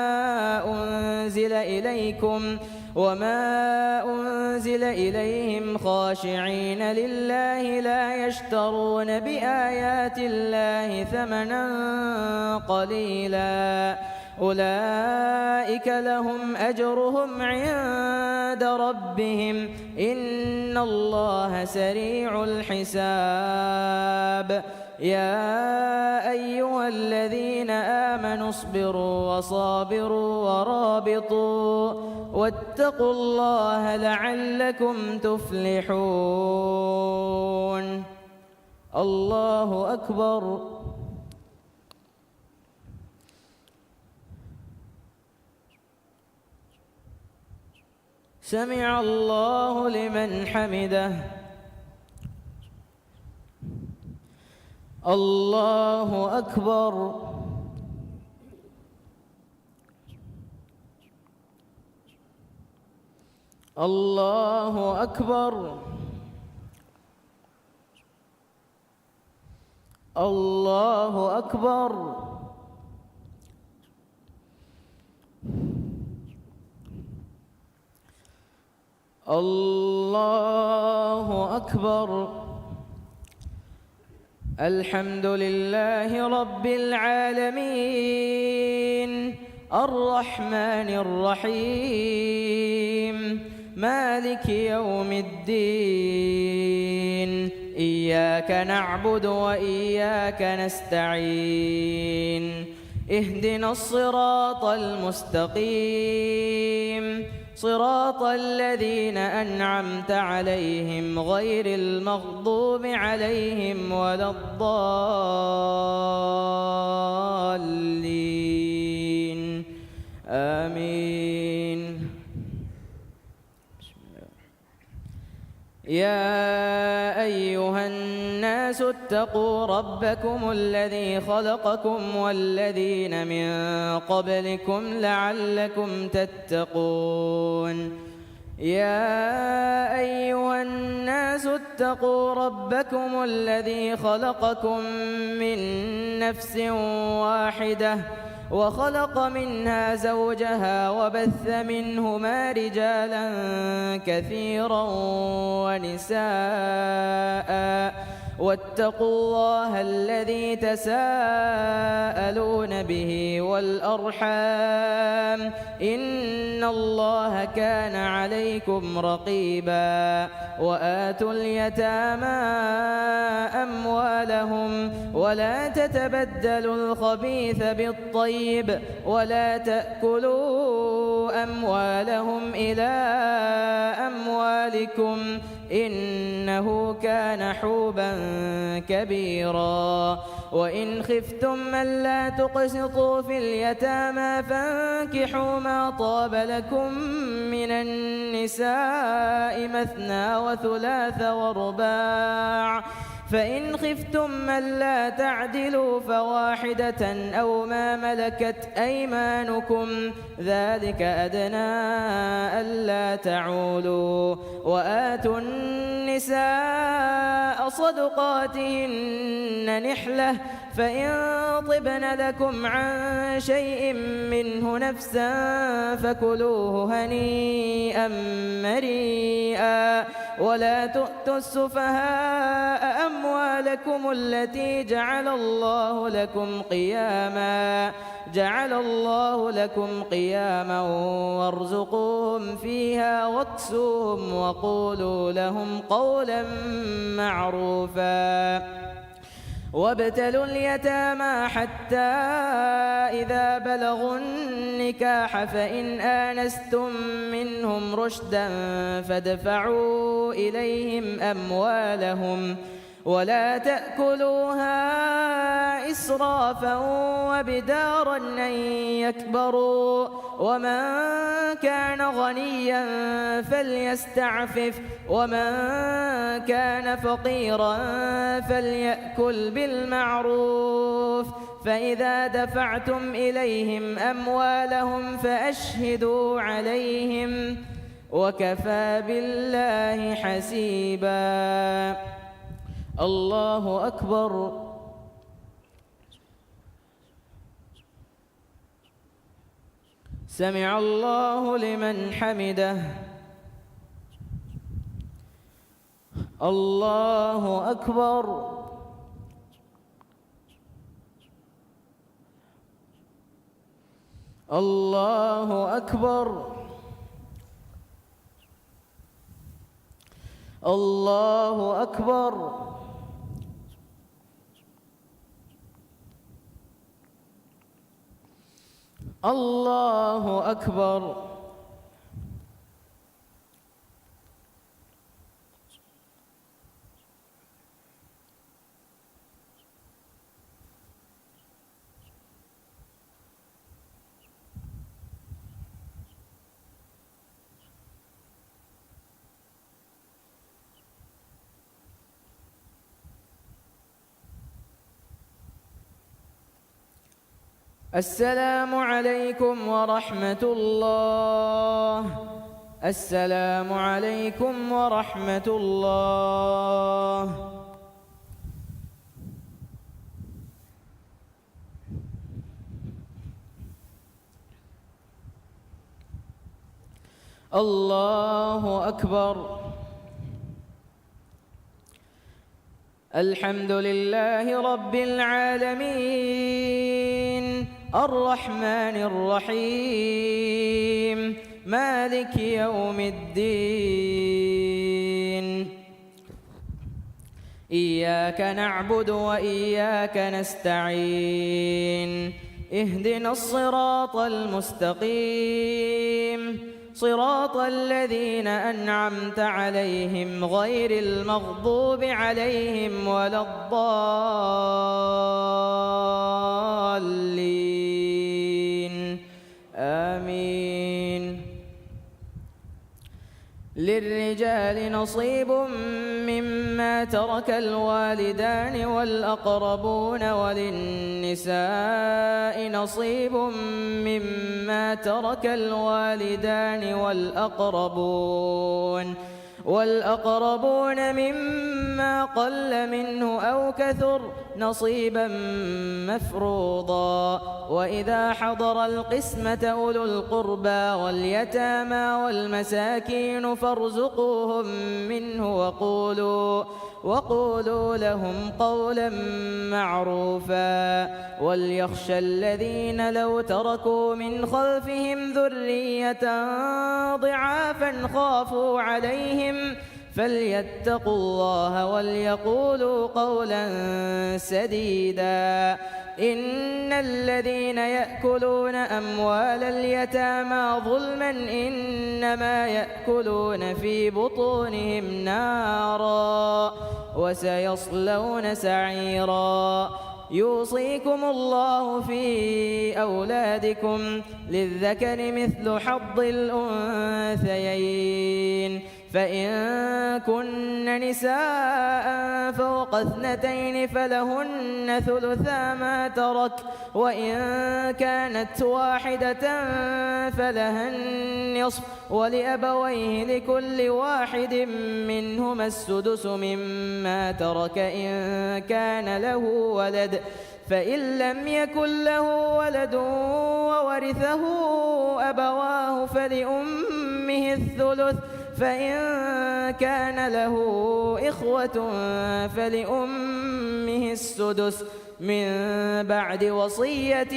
أنزل إليهم خاشعين لله لا يشترون بآيات الله ثمنا قليلا أولئك لهم أجرهم عند ربهم إن الله سريع الحساب. يا أيها الذين آمنوا اصبروا وصابروا ورابطوا واتقوا الله لعلكم تفلحون. الله أكبر. سمع الله لمن حمده. الله أكبر. الله أكبر. الله أكبر. الله أكبر. الحمد لله رب العالمين الرحمن الرحيم مالك يوم الدين إياك نعبد وإياك نستعين اهدنا الصراط المستقيم صراط الذين أنعمت عليهم غير المغضوب عليهم ولا الضالين آمين. يا أيها الناس اتقوا ربكم الذي خلقكم والذين من قبلكم لعلكم تتقون. يا أيها الناس اتقوا ربكم الذي خلقكم من نفس واحدة وخلق منها زوجها وبث منهما رجالا كثيرا ونساء واتقوا الله الذي تساءلون به والأرحام إن الله كان عليكم رقيبا. وآتوا اليتامى أموالهم ولا تتبدلوا الخبيث بالطيب ولا تأكلوا أموالهم إلى أموالكم إنه كان حوبا كبيرا. وإن خفتم ألا تقسطوا في اليتامى فانكحوا ما طاب لكم من النساء مثنى وثلاث ورباع فإن خفتم ألا تعدلوا فواحدة أو ما ملكت أيمانكم ذلك أدنى ألا تعولوا. وآتوا النساء صدقاتهن نحلة فإن طبن لكم عن شيء منه نفسا فكلوه هنيئا مريئا. ولا تؤتوا السفهاء أموالكم التي جعل الله لكم قياما وارزقوهم فيها واكسوهم وقولوا لهم قولا معروفا. وابتلوا اليتامى حتى إذا بلغوا النكاح فإن آنستم منهم رشدا فادفعوا إليهم أموالهم ولا تأكلوها إسرافا وبدارا أن يكبروا. ومن كان غنيا فليستعفف ومن كان فقيرا فليأكل بالمعروف. فإذا دفعتم إليهم أموالهم فأشهدوا عليهم وكفى بالله حسيبا. الله أكبر. سمع الله لمن حمده. الله أكبر. الله أكبر. الله أكبر. الله أكبر. السلام عليكم ورحمة الله. السلام عليكم ورحمة الله. الله أكبر. الحمد لله رب العالمين الرحمن الرحيم مالك يوم الدين. إياك نعبد وإياك نستعين. اهدنا الصراط المستقيم صراط الذين أنعمت عليهم غير المغضوب عليهم ولا الضالين. آمين. للرجال نصيب مما ترك الوالدان والأقربون وللنساء نصيب مما ترك الوالدان والأقربون مما قل منه أو كثر نصيبا مفروضا. وإذا حضر القسمة أولو القربى واليتامى والمساكين فارزقوهم منه وقولوا لهم قولا معروفا. وليخشى الذين لو تركوا من خلفهم ذرية ضعافا خافوا عليهم فليتقوا الله وليقولوا قولا سديدا. إن الذين يأكلون أموال اليتامى ظلما إنما يأكلون في بطونهم نارا وسيصلون سعيرا. يوصيكم الله في أولادكم للذكر مثل حظ الأنثيين. فإن كن نساء فوق 2 فلهن ثلثا ما ترك وإن كانت واحدة فلها النصف ولأبويه لكل واحد منهما السدس مما ترك إن كان له ولد. فإن لم يكن له ولد وورثه أبواه فلأمه الثلث فإن كان له إخوة فلأمه السدس من بعد وصية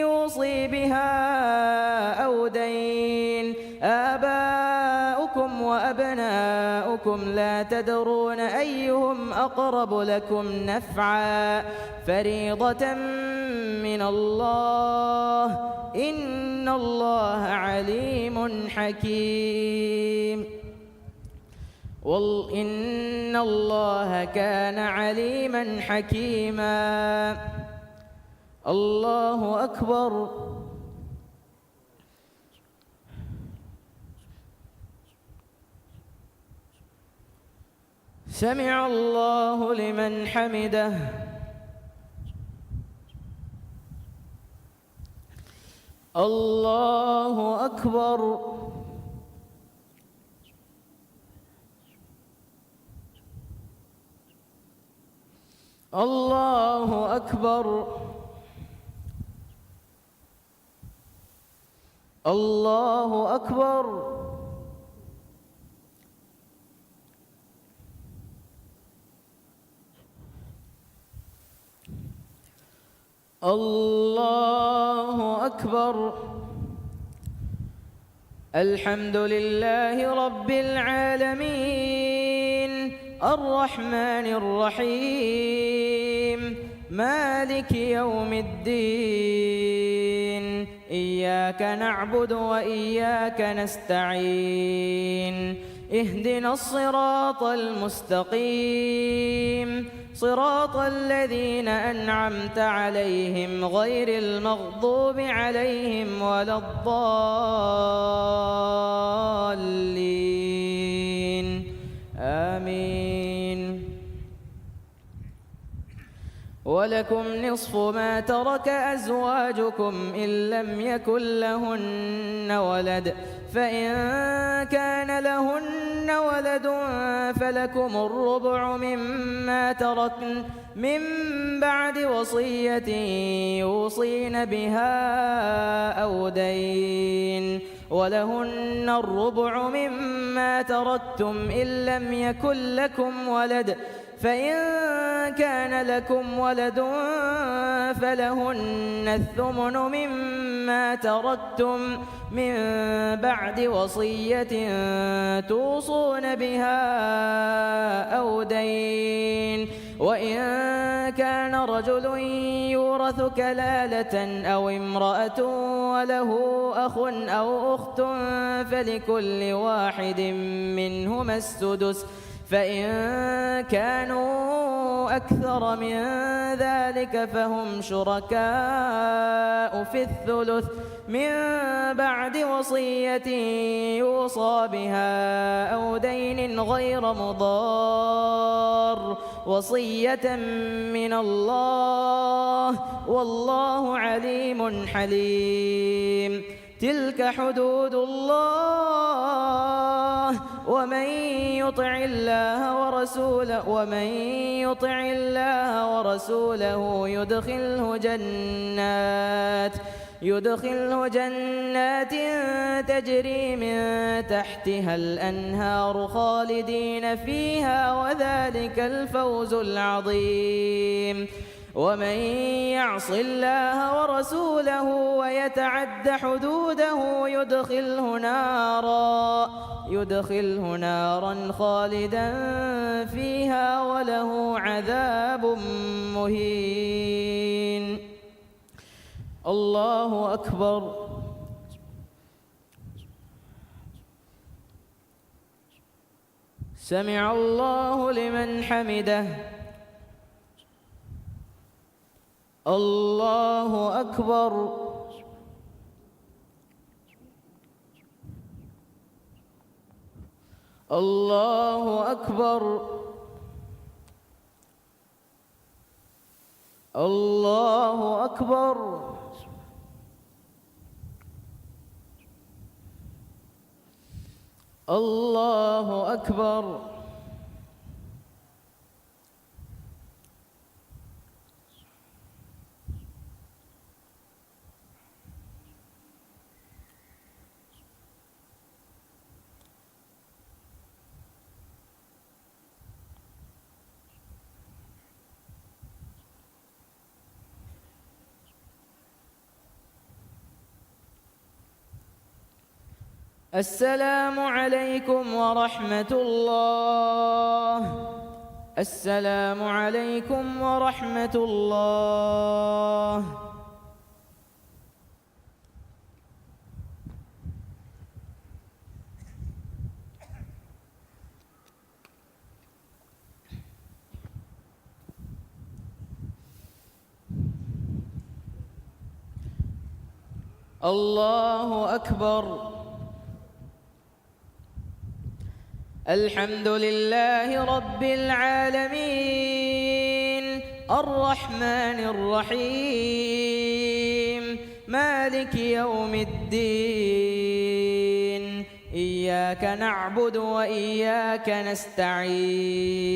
يوصي بها أو دين. آباؤكم وأبناؤكم لا تدرون أيهم أقرب لكم نفعا فريضة من الله إن الله عليم حكيم. إن الله كان عليما حكيما. الله أكبر. سمع الله لمن حمده. الله أكبر. الله أكبر. الله أكبر. الله أكبر. الحمد لله رب العالمين الرحمن الرحيم مالك يوم الدين. إياك نعبد وإياك نستعين. اهدنا الصراط المستقيم صراط الذين أنعمت عليهم غير المغضوب عليهم ولا الضالين. آمين. ولكم نصف ما ترك أزواجكم إن لم يكن لهن ولد، فإن كان لهن ولد فلكم الربع مما تركن من بعد وصية يوصين بها أو دين، ولهن الربع مما تركتم إن لم يكن لكم ولد، فإن كان لكم ولد فلهن الثمن مما تركتم من بعد وصية توصون بها أو دين، وإن كان رجل يورث كلالة أو امرأة وله أخ أو أخت فلكل واحد منهما السدس، فإن كانوا أكثر من ذلك فهم شركاء في الثلث من بعد وصية يوصى بها أو دين غير مضار، وصية من الله والله عليم حليم. تلك حدود الله، ومن يطع الله ورسوله يدخله جنات تجري من تحتها الأنهار خالدين فيها، وذلك الفوز العظيم. ومن يعص الله ورسوله ويتعد حدوده يدخله نارا خالدا فيها وله عذاب مهين. الله أكبر. سمع الله لمن حمده. الله أكبر. الله أكبر. الله أكبر. الله أكبر. السلام عليكم ورحمة الله. السلام عليكم ورحمة الله. الله أكبر. الحمد لله رب العالمين الرحمن الرحيم مالك يوم الدين، إياك نعبد وإياك نستعين،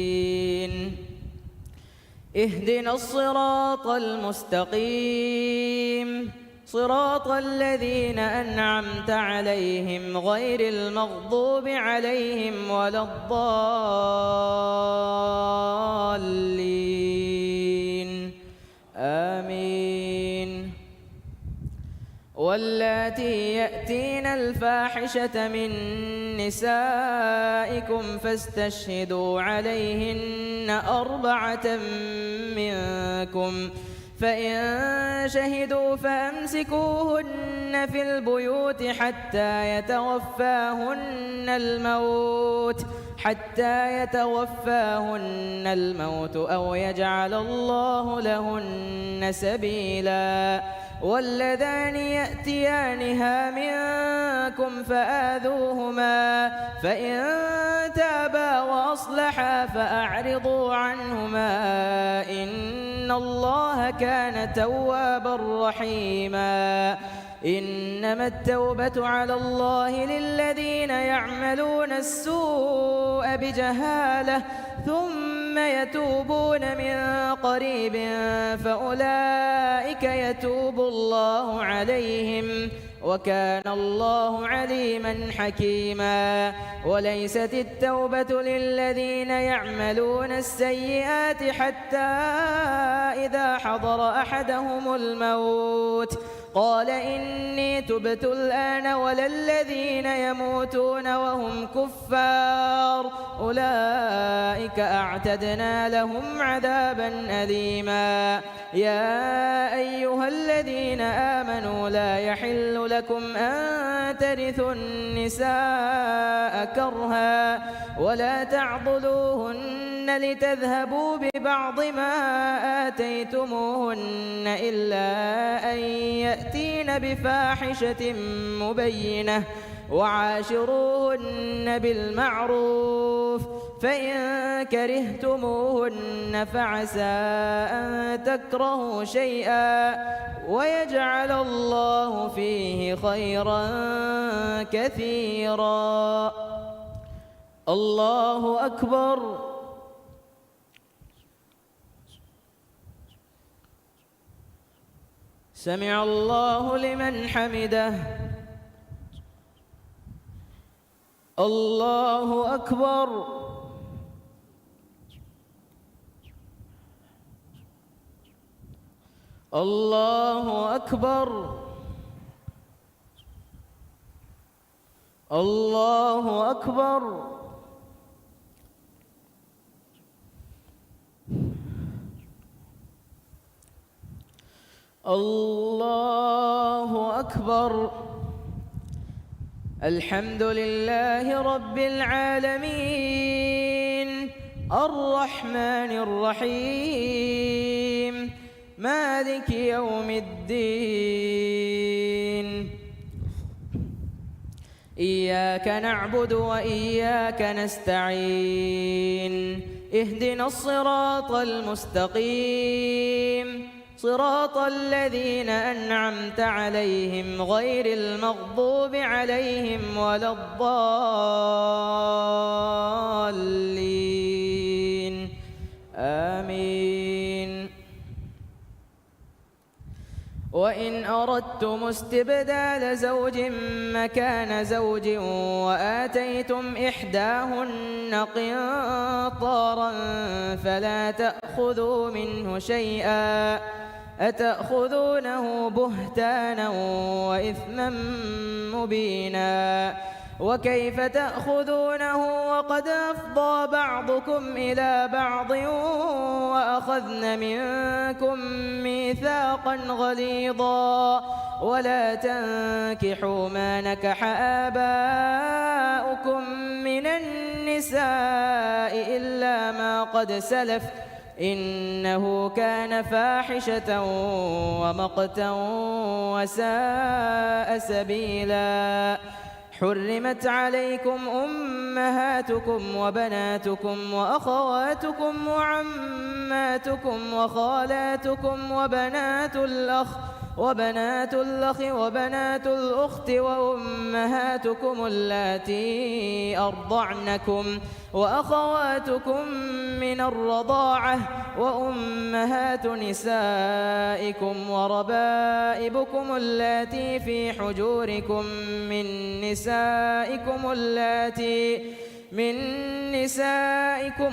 اهدنا الصراط المستقيم، صراط الذين أنعمت عليهم غير المغضوب عليهم ولا الضالين، آمين. واللاتي يأتين الفاحشة من نسائكم فاستشهدوا عليهن 4 منكم، فإن شهدوا فأمسكوهن في البيوت حتى يتوفاهن الموت أو يجعل الله لهن سبيلا. واللذان يأتيانها منكم فآذوهما، فإن تابا تابا وأصلحا فأعرضوا عنهما إن الله كان توابا رحيما إنما التوبة على الله للذين يعملون السوء بجهالة ثم يتوبون من قريب فأولئك يتوب الله عليهم وكان الله عليما حكيما وليست التوبة للذين يعملون السيئات حتى إذا حضر أحدهم الموت قال إني تبت الآن ولا الذين يموتون وهم كفار أولئك أعتدنا لهم عذابا أليما يا أيها الذين آمنوا لا يحل لكم أن ترثوا النساء كرها ولا تعضلوهن لتذهبوا ببعض ما آتيتموهن إلا أن يأتين بفاحشة مبينة وعاشروهن بالمعروف فإن كرهتموهن فعسى أن تكرهوا شيئا ويجعل الله فيه خيرا كثيرا الله أكبر سمع الله لمن حمده الله أكبر الله أكبر الله أكبر الله أكبر الحمد لله رب العالمين الرحمن الرحيم مالك يوم الدين إياك نعبد وإياك نستعين اهدنا الصراط المستقيم صراط الذين أنعمت عليهم غير المغضوب عليهم ولا الضالين آمين وإن أردتم استبدال زوج مكان زوج وآتيتم إحداهن قنطارا فلا تأخذوا منه شيئا أتأخذونه بهتانا وإثما مبينا وكيف تأخذونه وقد أفضى بعضكم إلى بعض وأخذن منكم ميثاقا غليظا ولا تنكحوا ما نكح آباؤكم من النساء إلا ما قد سلف إنه كان فاحشة ومقتا وساء سبيلا حرمت عليكم أمهاتكم وبناتكم وأخواتكم وعماتكم وخالاتكم وبنات الأخ وبنات الأخت وأمهاتكم اللاتي أرضعنكم وأخواتكم من الرضاعة وأمهات نسائكم وربائبكم اللاتي في حجوركم من نسائكم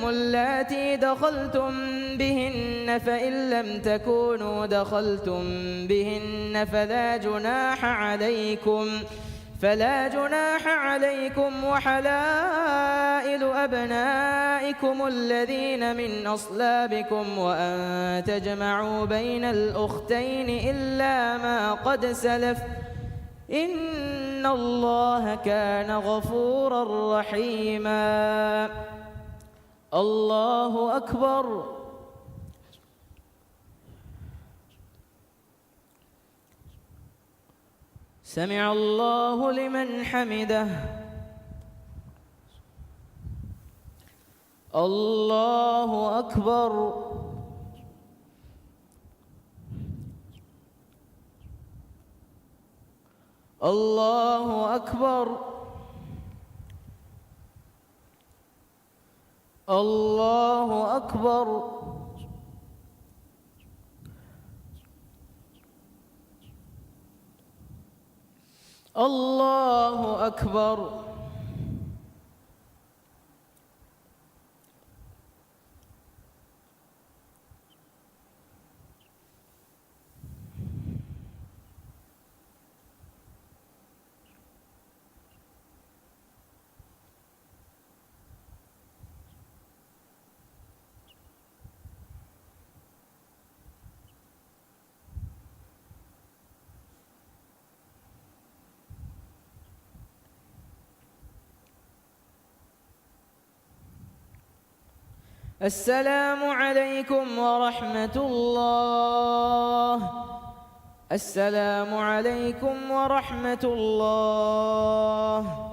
اللاتي دخلتم بهن فإن لم تكونوا دخلتم بهن فلا جناح عليكم وحلائل أبنائكم الذين من أصلابكم وأن تجمعوا بين الأختين إلا ما قد سلف إن الله كان غفورا رحيما الله أكبر سمع الله لمن حمده الله أكبر. الله أكبر. الله أكبر. الله أكبر. السلام عليكم ورحمة الله. السلام عليكم ورحمة الله.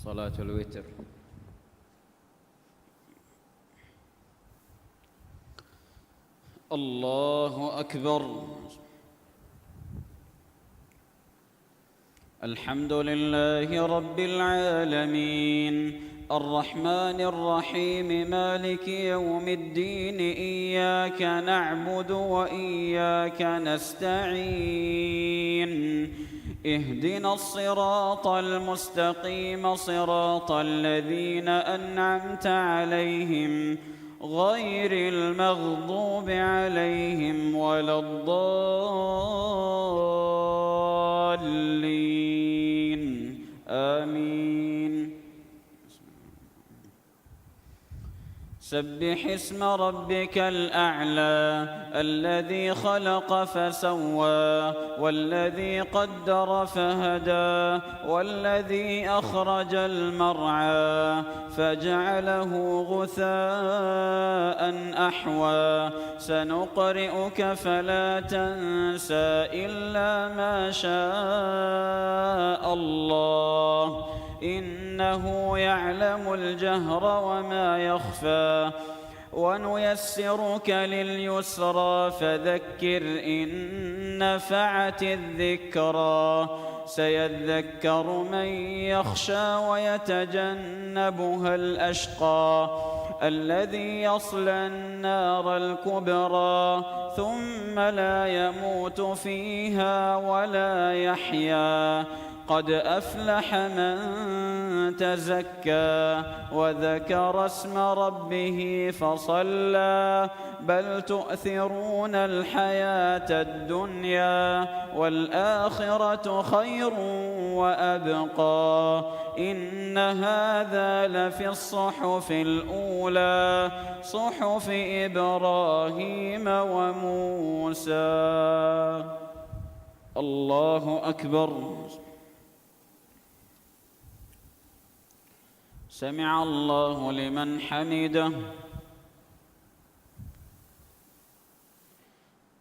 صلاة الوتر. الله أكبر. الحمد لله رب العالمين الرحمن الرحيم مالك يوم الدين إياك نعبد وإياك نستعين اهدنا الصراط المستقيم صراط الذين أنعمت عليهم غير المغضوب عليهم ولا الضالين آمين. سبح اسم ربك الأعلى الذي خلق فسوى والذي قدر فهدى والذي أخرج المرعى فجعله غثاء أحوى سنقرئك فلا تنسى إلا ما شاء الله إنه يعلم الجهر وما يخفى ونيسرك لليسرى فذكر إن نفعت الذكرى سيذكر من يخشى ويتجنبها الأشقى الذي يصلى النار الكبرى ثم لا يموت فيها ولا يحيا قد أفلح من تزكى وذكر اسم ربه فصلى بل تؤثرون الحياة الدنيا والآخرة خير وأبقى إن هذا لفي الصحف الأولى صحف إبراهيم وموسى. الله أكبر. سمع الله لمن حمده.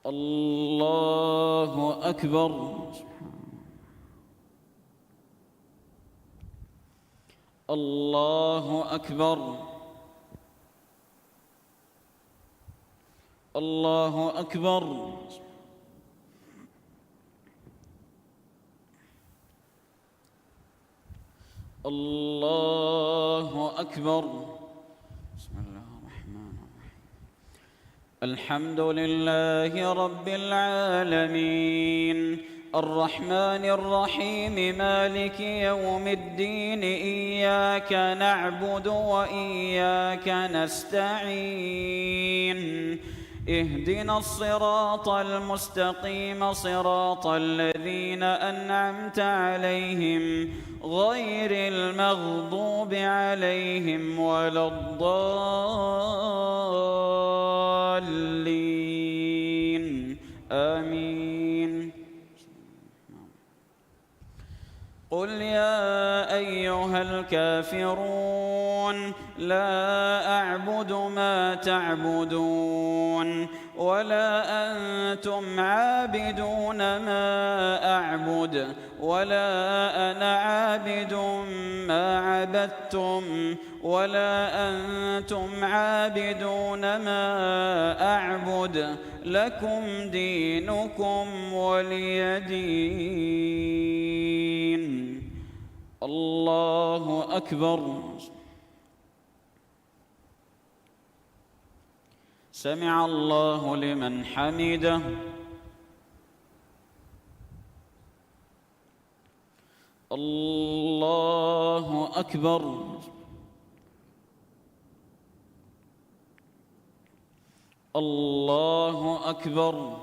الله أكبر. الله أكبر. الله أكبر. الله أكبر. بسم الله الرحمن الرحيم. الحمد لله رب العالمين الرحمن الرحيم مالك يوم الدين إياك نعبد وإياك نستعين اهدنا الصراط المستقيم صراط الذين أنعمت عليهم غير المغضوب عليهم ولا الضالين آمين. قل يا أيها الكافرون لا أعبد ما تعبدون ولا أنتم عابدون ما أعبد ولا أنا عابد ما عبدتم ولا أنتم عابدون ما أعبد لكم دينكم ولي دين. الله أكبر. سمع الله لمن حمده. الله أكبر. الله أكبر.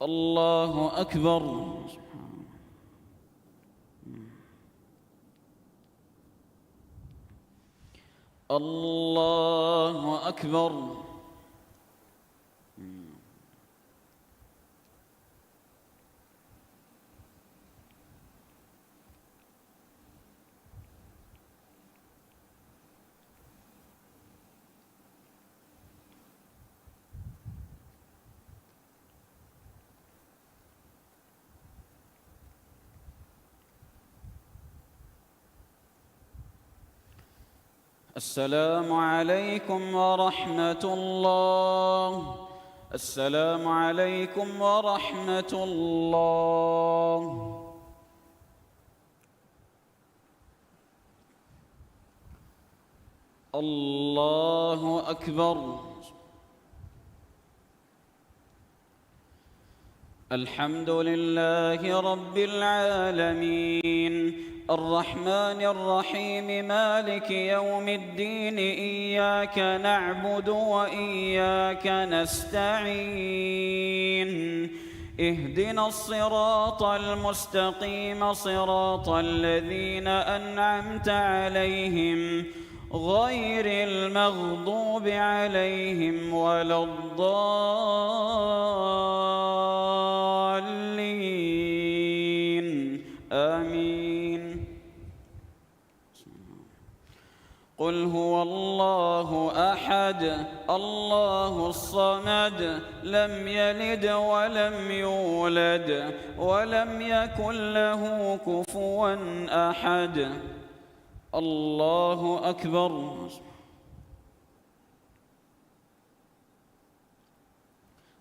الله أكبر. الله أكبر. السلام عليكم ورحمة الله. السلام عليكم ورحمة الله. الله أكبر. الحمد لله رب العالمين الرحمن الرحيم مالك يوم الدين إياك نعبد وإياك نستعين اهدنا الصراط المستقيم صراط الذين أنعمت عليهم غير المغضوب عليهم ولا الضالين آمين. قل هو الله أحد الله الصمد لم يلد ولم يولد ولم يكن له كفوا أحد. الله أكبر.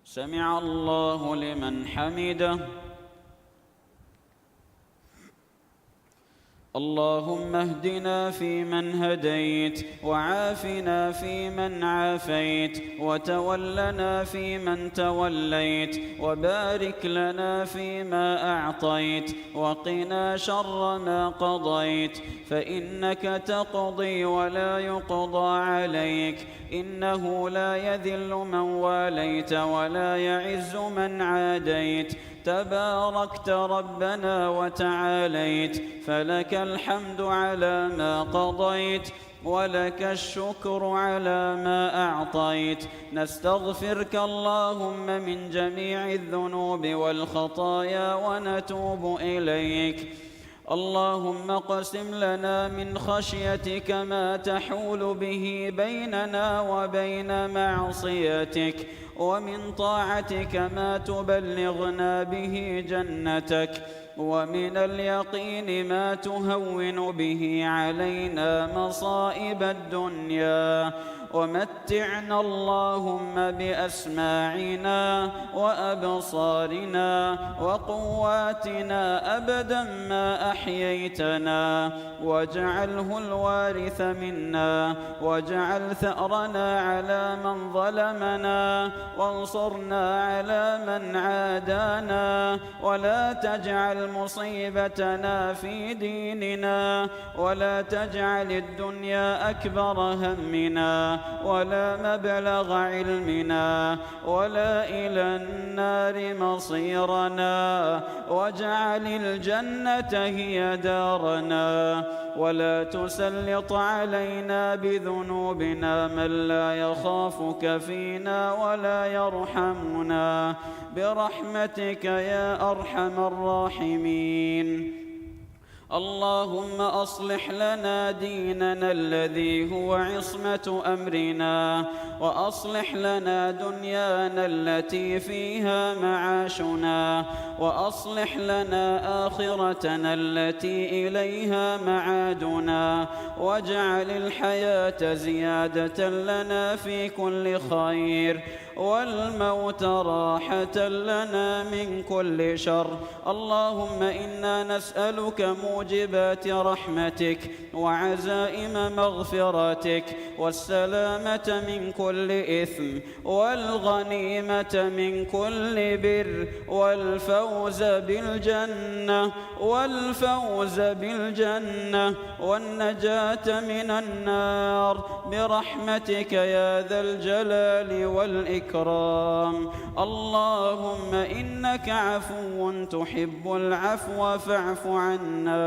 سمع الله لمن حمده. اللهم اهدنا فيمن هديت وعافنا فيمن عافيت وتولنا فيمن توليت وبارك لنا فيما أعطيت وقنا شر ما قضيت فإنك تقضي ولا يقضى عليك إنه لا يذل من واليت ولا يعز من عاديت تباركت ربنا وتعاليت فلك الحمد على ما قضيت ولك الشكر على ما أعطيت. نستغفرك اللهم من جميع الذنوب والخطايا ونتوب إليك. اللهم اقسم لنا من خشيتك ما تحول به بيننا وبين معصيتك ومن طاعتك ما تبلغنا به جنتك ومن اليقين ما تهون به علينا مصائب الدنيا ومتعنا اللهم بأسماعنا وأبصارنا وقواتنا أبدا ما أحييتنا، واجعله الوارث منا، واجعل ثأرنا على من ظلمنا، وانصرنا على من عادانا، ولا تجعل مصيبتنا في ديننا، ولا تجعل الدنيا أكبر همنا ولا مبلغ علمنا ولا إلى النار مصيرنا، واجعل الجنة هي دارنا، ولا تسلط علينا بذنوبنا من لا يخافك فينا ولا يرحمنا، برحمتك يا أرحم الراحمين. اللهم أصلح لنا ديننا الذي هو عصمة أمرنا، وأصلح لنا دنيانا التي فيها معاشنا، وأصلح لنا آخرتنا التي إليها معادنا، واجعل الحياة زيادة لنا في كل خير، والموت راحة لنا من كل شر. اللهم إنا نسألك موجبات رحمتك وعزائم مغفرتك، والسلامة من كل إثم، والغنيمة من كل بر، والفوز بالجنة والنجاة من النار، برحمتك يا ذا الجلال والإكرام. اللهم إنك عفو تحب العفو فاعف عنا.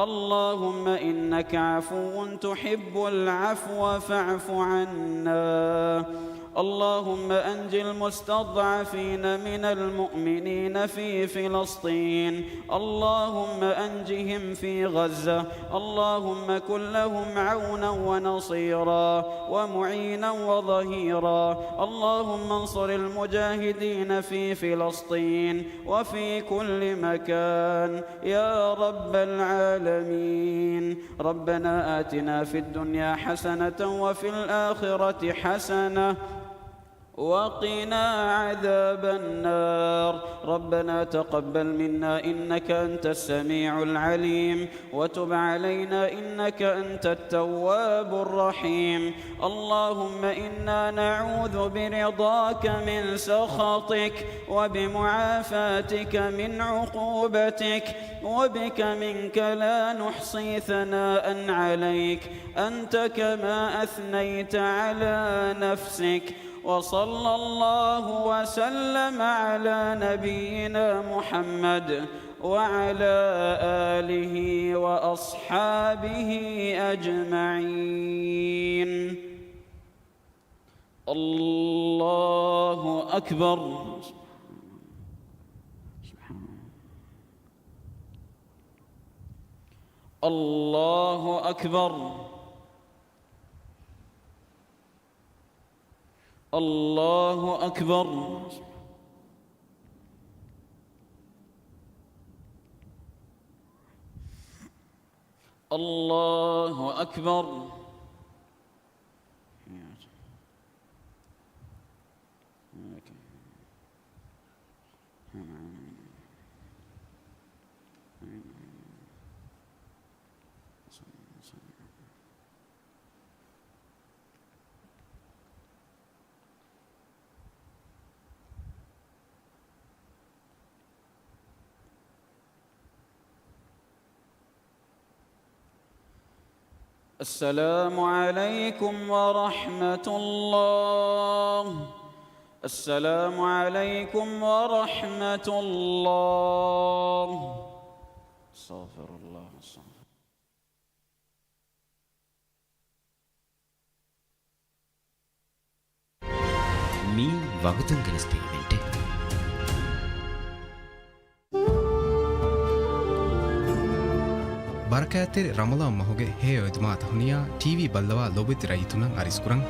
اللهم إنك عفو تحب العفو فاعف عنا. اللهم أنج المستضعفين من المؤمنين في فلسطين، اللهم أنجهم في غزة، اللهم كن لهم عونا ونصيرا ومعينا وظهيرا. اللهم انصر المجاهدين في فلسطين وفي كل مكان يا رب العالمين. ربنا آتنا في الدنيا حسنة وفي الآخرة حسنة وقنا عذاب النار. ربنا تقبل منا إنك أنت السميع العليم، وتب علينا إنك أنت التواب الرحيم. اللهم إنا نعوذ برضاك من سخطك، وبمعافاتك من عقوبتك، وبك منك لا نحصي ثناء عليك أنت كما أثنيت على نفسك. وصلى الله وسلم على نبينا محمد وعلى آله وأصحابه أجمعين. الله أكبر. الله أكبر. الله أكبر. الله أكبر. السلام عليكم ورحمة الله. السلام عليكم ورحمة الله. استغفر الله. మీ వాగ్దానం కలిస్తే వింటే ಬರಕಾತೆರಿ ರಮಲಾನ್ ಮಹುಗೆ ಹೇ ಒದ್ಮಾತ ಹುನಿಯಾ ಟಿವಿ ಬಲ್ಲವಾ ಲೋಬಿತ್ ರೈತುನಂ ಅರಿಸ್ಕುರಂ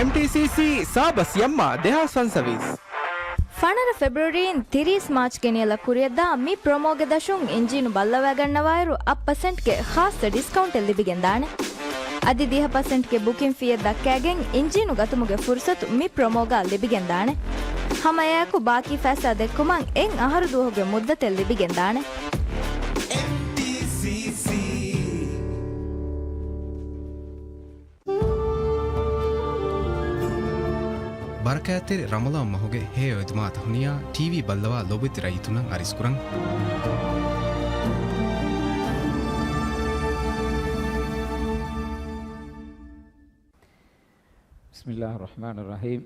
MTCC Sabas Yamma Deha Sun Service ಫಣರ ಫೆಬ್ರವರಿயின் 30 ಮಾರ್ಚ್ ಕೆನಿಯಲ ಕುರಿಯದ್ದ ಮಿ ಪ್ರೊಮೋಗೆ ದಶುಂ ಎಂಜಿನು ಬಲ್ಲವಾಗಣ್ಣವಾಯರು 10% ಗೆ ಖಾಸ್ ಡಿಸ್ಕೌಂಟ್ ಎಲ್ಲಿಬಿಗೆಂದಾಣೆ ಅದಿ 10% ಗೆ ಬುಕಿಂಗ್ ಫೀ ದಕ್ಕಾಗೆನ್ ಎಂಜಿನು ಗತುಮುಗೆ ಫುರ್ಸತು ಮಿ ಪ್ರೊಮೋಗ ಲಿಬಿಗೆಂದಾಣೆ ಹಮಯಾಕು ಬಾಕಿ ಫೈಸಾ ದೆಕ್ಕುಮಂ ಎನ್ ಅಹರು ದುಹುಗೆ ಮುದ್ದತೆ ಲಿಬಿಗೆಂದಾಣೆ ಬರಕಾತೆರಿ ರಮಲಾನ್ ಮಹುಗೆ ಹೇ ಯದುಮಾತ ಹುನಿಯಾ ಟಿವಿ ಬಲ್ಲವಾ ಲೋಬಿತ್ ರೈತುನಂ ಅರಿಸ್ಕುರಂ बिस्मिल्लाह अर्रहमान अर्रहीम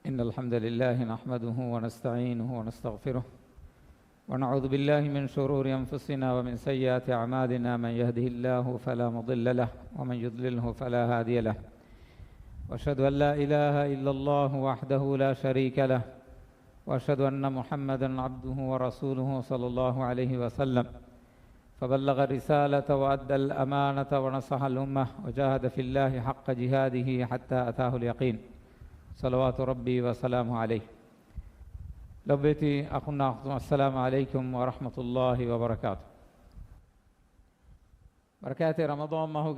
इन्नल हम्दुलिल्लाह नहमदुहु व नस्तईनुहु व नस्तगफिरुह व नऊज़ु बिल्लाहि मिन शुरूरि अनफुसिना व मिन सय्यिआति अअमालिना मन यहदिहिल्लाहु फला मुदिल्ल लहु व मन युद्लिलहु फला हादिय लहु व अशहदु अन ला इलाहा इल्लल्लाहु वहदहु ला शरीका लहु व अशहदु अन्न मुहम्मदन अब्दुहु व रसूलुहु सल्लल्लाहु अलैहि वसल्लम فبلغ الرسالة وأدى الأمانة ونصح الأمة وجاهد في الله حق جهاده حتى أتاه اليقين صلوات ربي وسلامه عليه لبيتي أخونا السلام عليكم ورحمة الله وبركاته بركات رمضان ما هو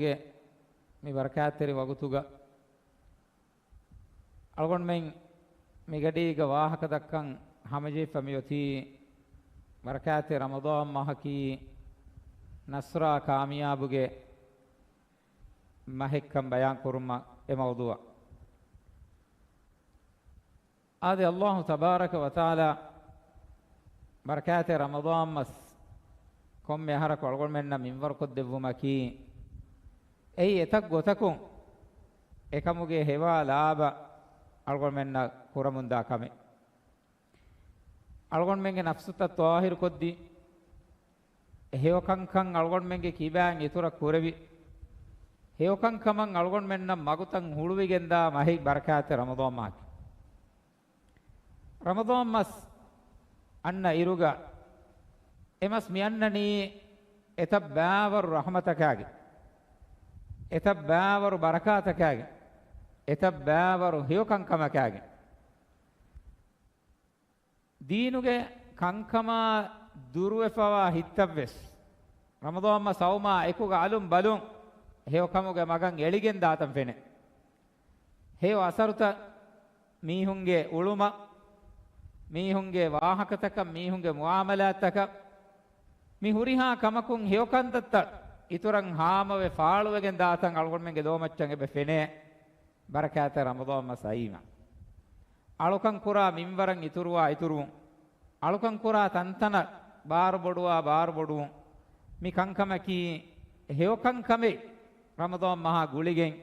مي بركات وقتوغا ألغون من ميغديغا واحك دكان همجي فميوتي بركات رمضان ما هكي ನಸ್ರಾ ಕಾಮಿಯಾಬುಗೆ ಮಹಿಕ್ಕಂ ಬಯಾನ್ ಕುರುಮ ಎ ಮೌದುವ ಆದೆ ಅಲ್ಲಾಹು ತಬಾರಕ ವ ತಆಲಾ ಬರಕಾತೆ ರಮದಾನ್ ಮಸ್ ಕೊಮ್ಮೆ ಹರ ಕೊಳಗೊಳ್ಮೆನ್ನ ಮಿಂವರ್ ಕೊದ್ದೆವ್ವುಮಕಿ ಎಯ್ ಎತಕ್ ಗೊತಕುಂ ಎಕಮುಗೆ ಹೆವಾ ಲಾಭ ಅಳ್ಗೊಳ್ಮೆನ್ನ ಕುರಮುಂದಾ ಕಮೆ ಅಳ್ಗೊಳ್ಮೆಂಗೆ ನಫ್ಸುತ ತ್ವಾಹಿರ್ ಕೊದ್ದಿ ಹೇವಕಂಕಂ ಅಳ್ಗೊಂಡ್ಮೆಂಗೆ ಕೀಬ್ಯಾಂಗ್ ಇತುರ ಕುರವಿ ಹೇವಕಂಕಮಂ ಅಳ್ಗೊಂಡ್ಮೆನ್ನ ಮಗುತಂ ಹುಳುವಿಗೆಂದ ಮಹಿ ಬರಕಾತೆ ರಮದಾನ್ ಮಾಕಿ ರಮದಾನ್ ಮಸ್ ಅನ್ನ ಇರುಗ ಎಮಸ್ ಮಿಯನ್ನನಿ ಎತಬ್ಬಾವರು ರಹಮತಕಾಗಿ ಎತಬ್ಬಾವರು ಬರಕಾತಕಾಗಿ ಎತಬ್ಬಾವರು ಹೇವಕಂಕಮಕಾಗಿ ದೀನುಗೆ ಕಂಕಮ ದುರುವೆಫವಾ ಹಿತ್ತವ್ವೆಸ್ ರಮದಾನ್ ಸೌಮಾ ಎಕುಗ ಅಲುಂ ಬಲುಂ ಹೇವ ಕಮುಗೆ ಮಗಂ ಎಳಿಗೆಂದ ಆತಂ ಫೆನೆ ಹೇವ ಅಸರುತ ಮೀಹುಂಗೆ ಉಳುಮ ಮೀಹುಂಗೆ ವಾಹಕತಕ ಮೀಹುಂಗೆ ಮುಆಮಲಾತಕ ಮಿ ಹುರಿಹಾ ಕಮಕುಂ ಹೇವಕಂತತ್ತ ಇತುರಂ ಹಾಮವೆ ಫಾಳುವೆಗೆಂದ ಆತಂ ಅಳ್ಗೊಂಡ್ಮೆಂಗೆ ದೋಮಚ್ಚಂಗೆ ಬೆ ಫೆನೆ ಬರಕಾತ ರಮದಾನ್ ಸೈಮ ಅಳುಕಂ ಕುರಾ ಮಿಂವರಂ ಇತುರುವ ಇತುರು ಅಳುಕಂ ಕುರಾ ತಂತನ ಬಾರ್ ಬೊಡುವ ಮಿ ಕಂಕಮಕಿ ಹೇವಕಂಕಮೆ ರಮದಾನ್ ಮಹಾ ಗುಳಿಗೆಂ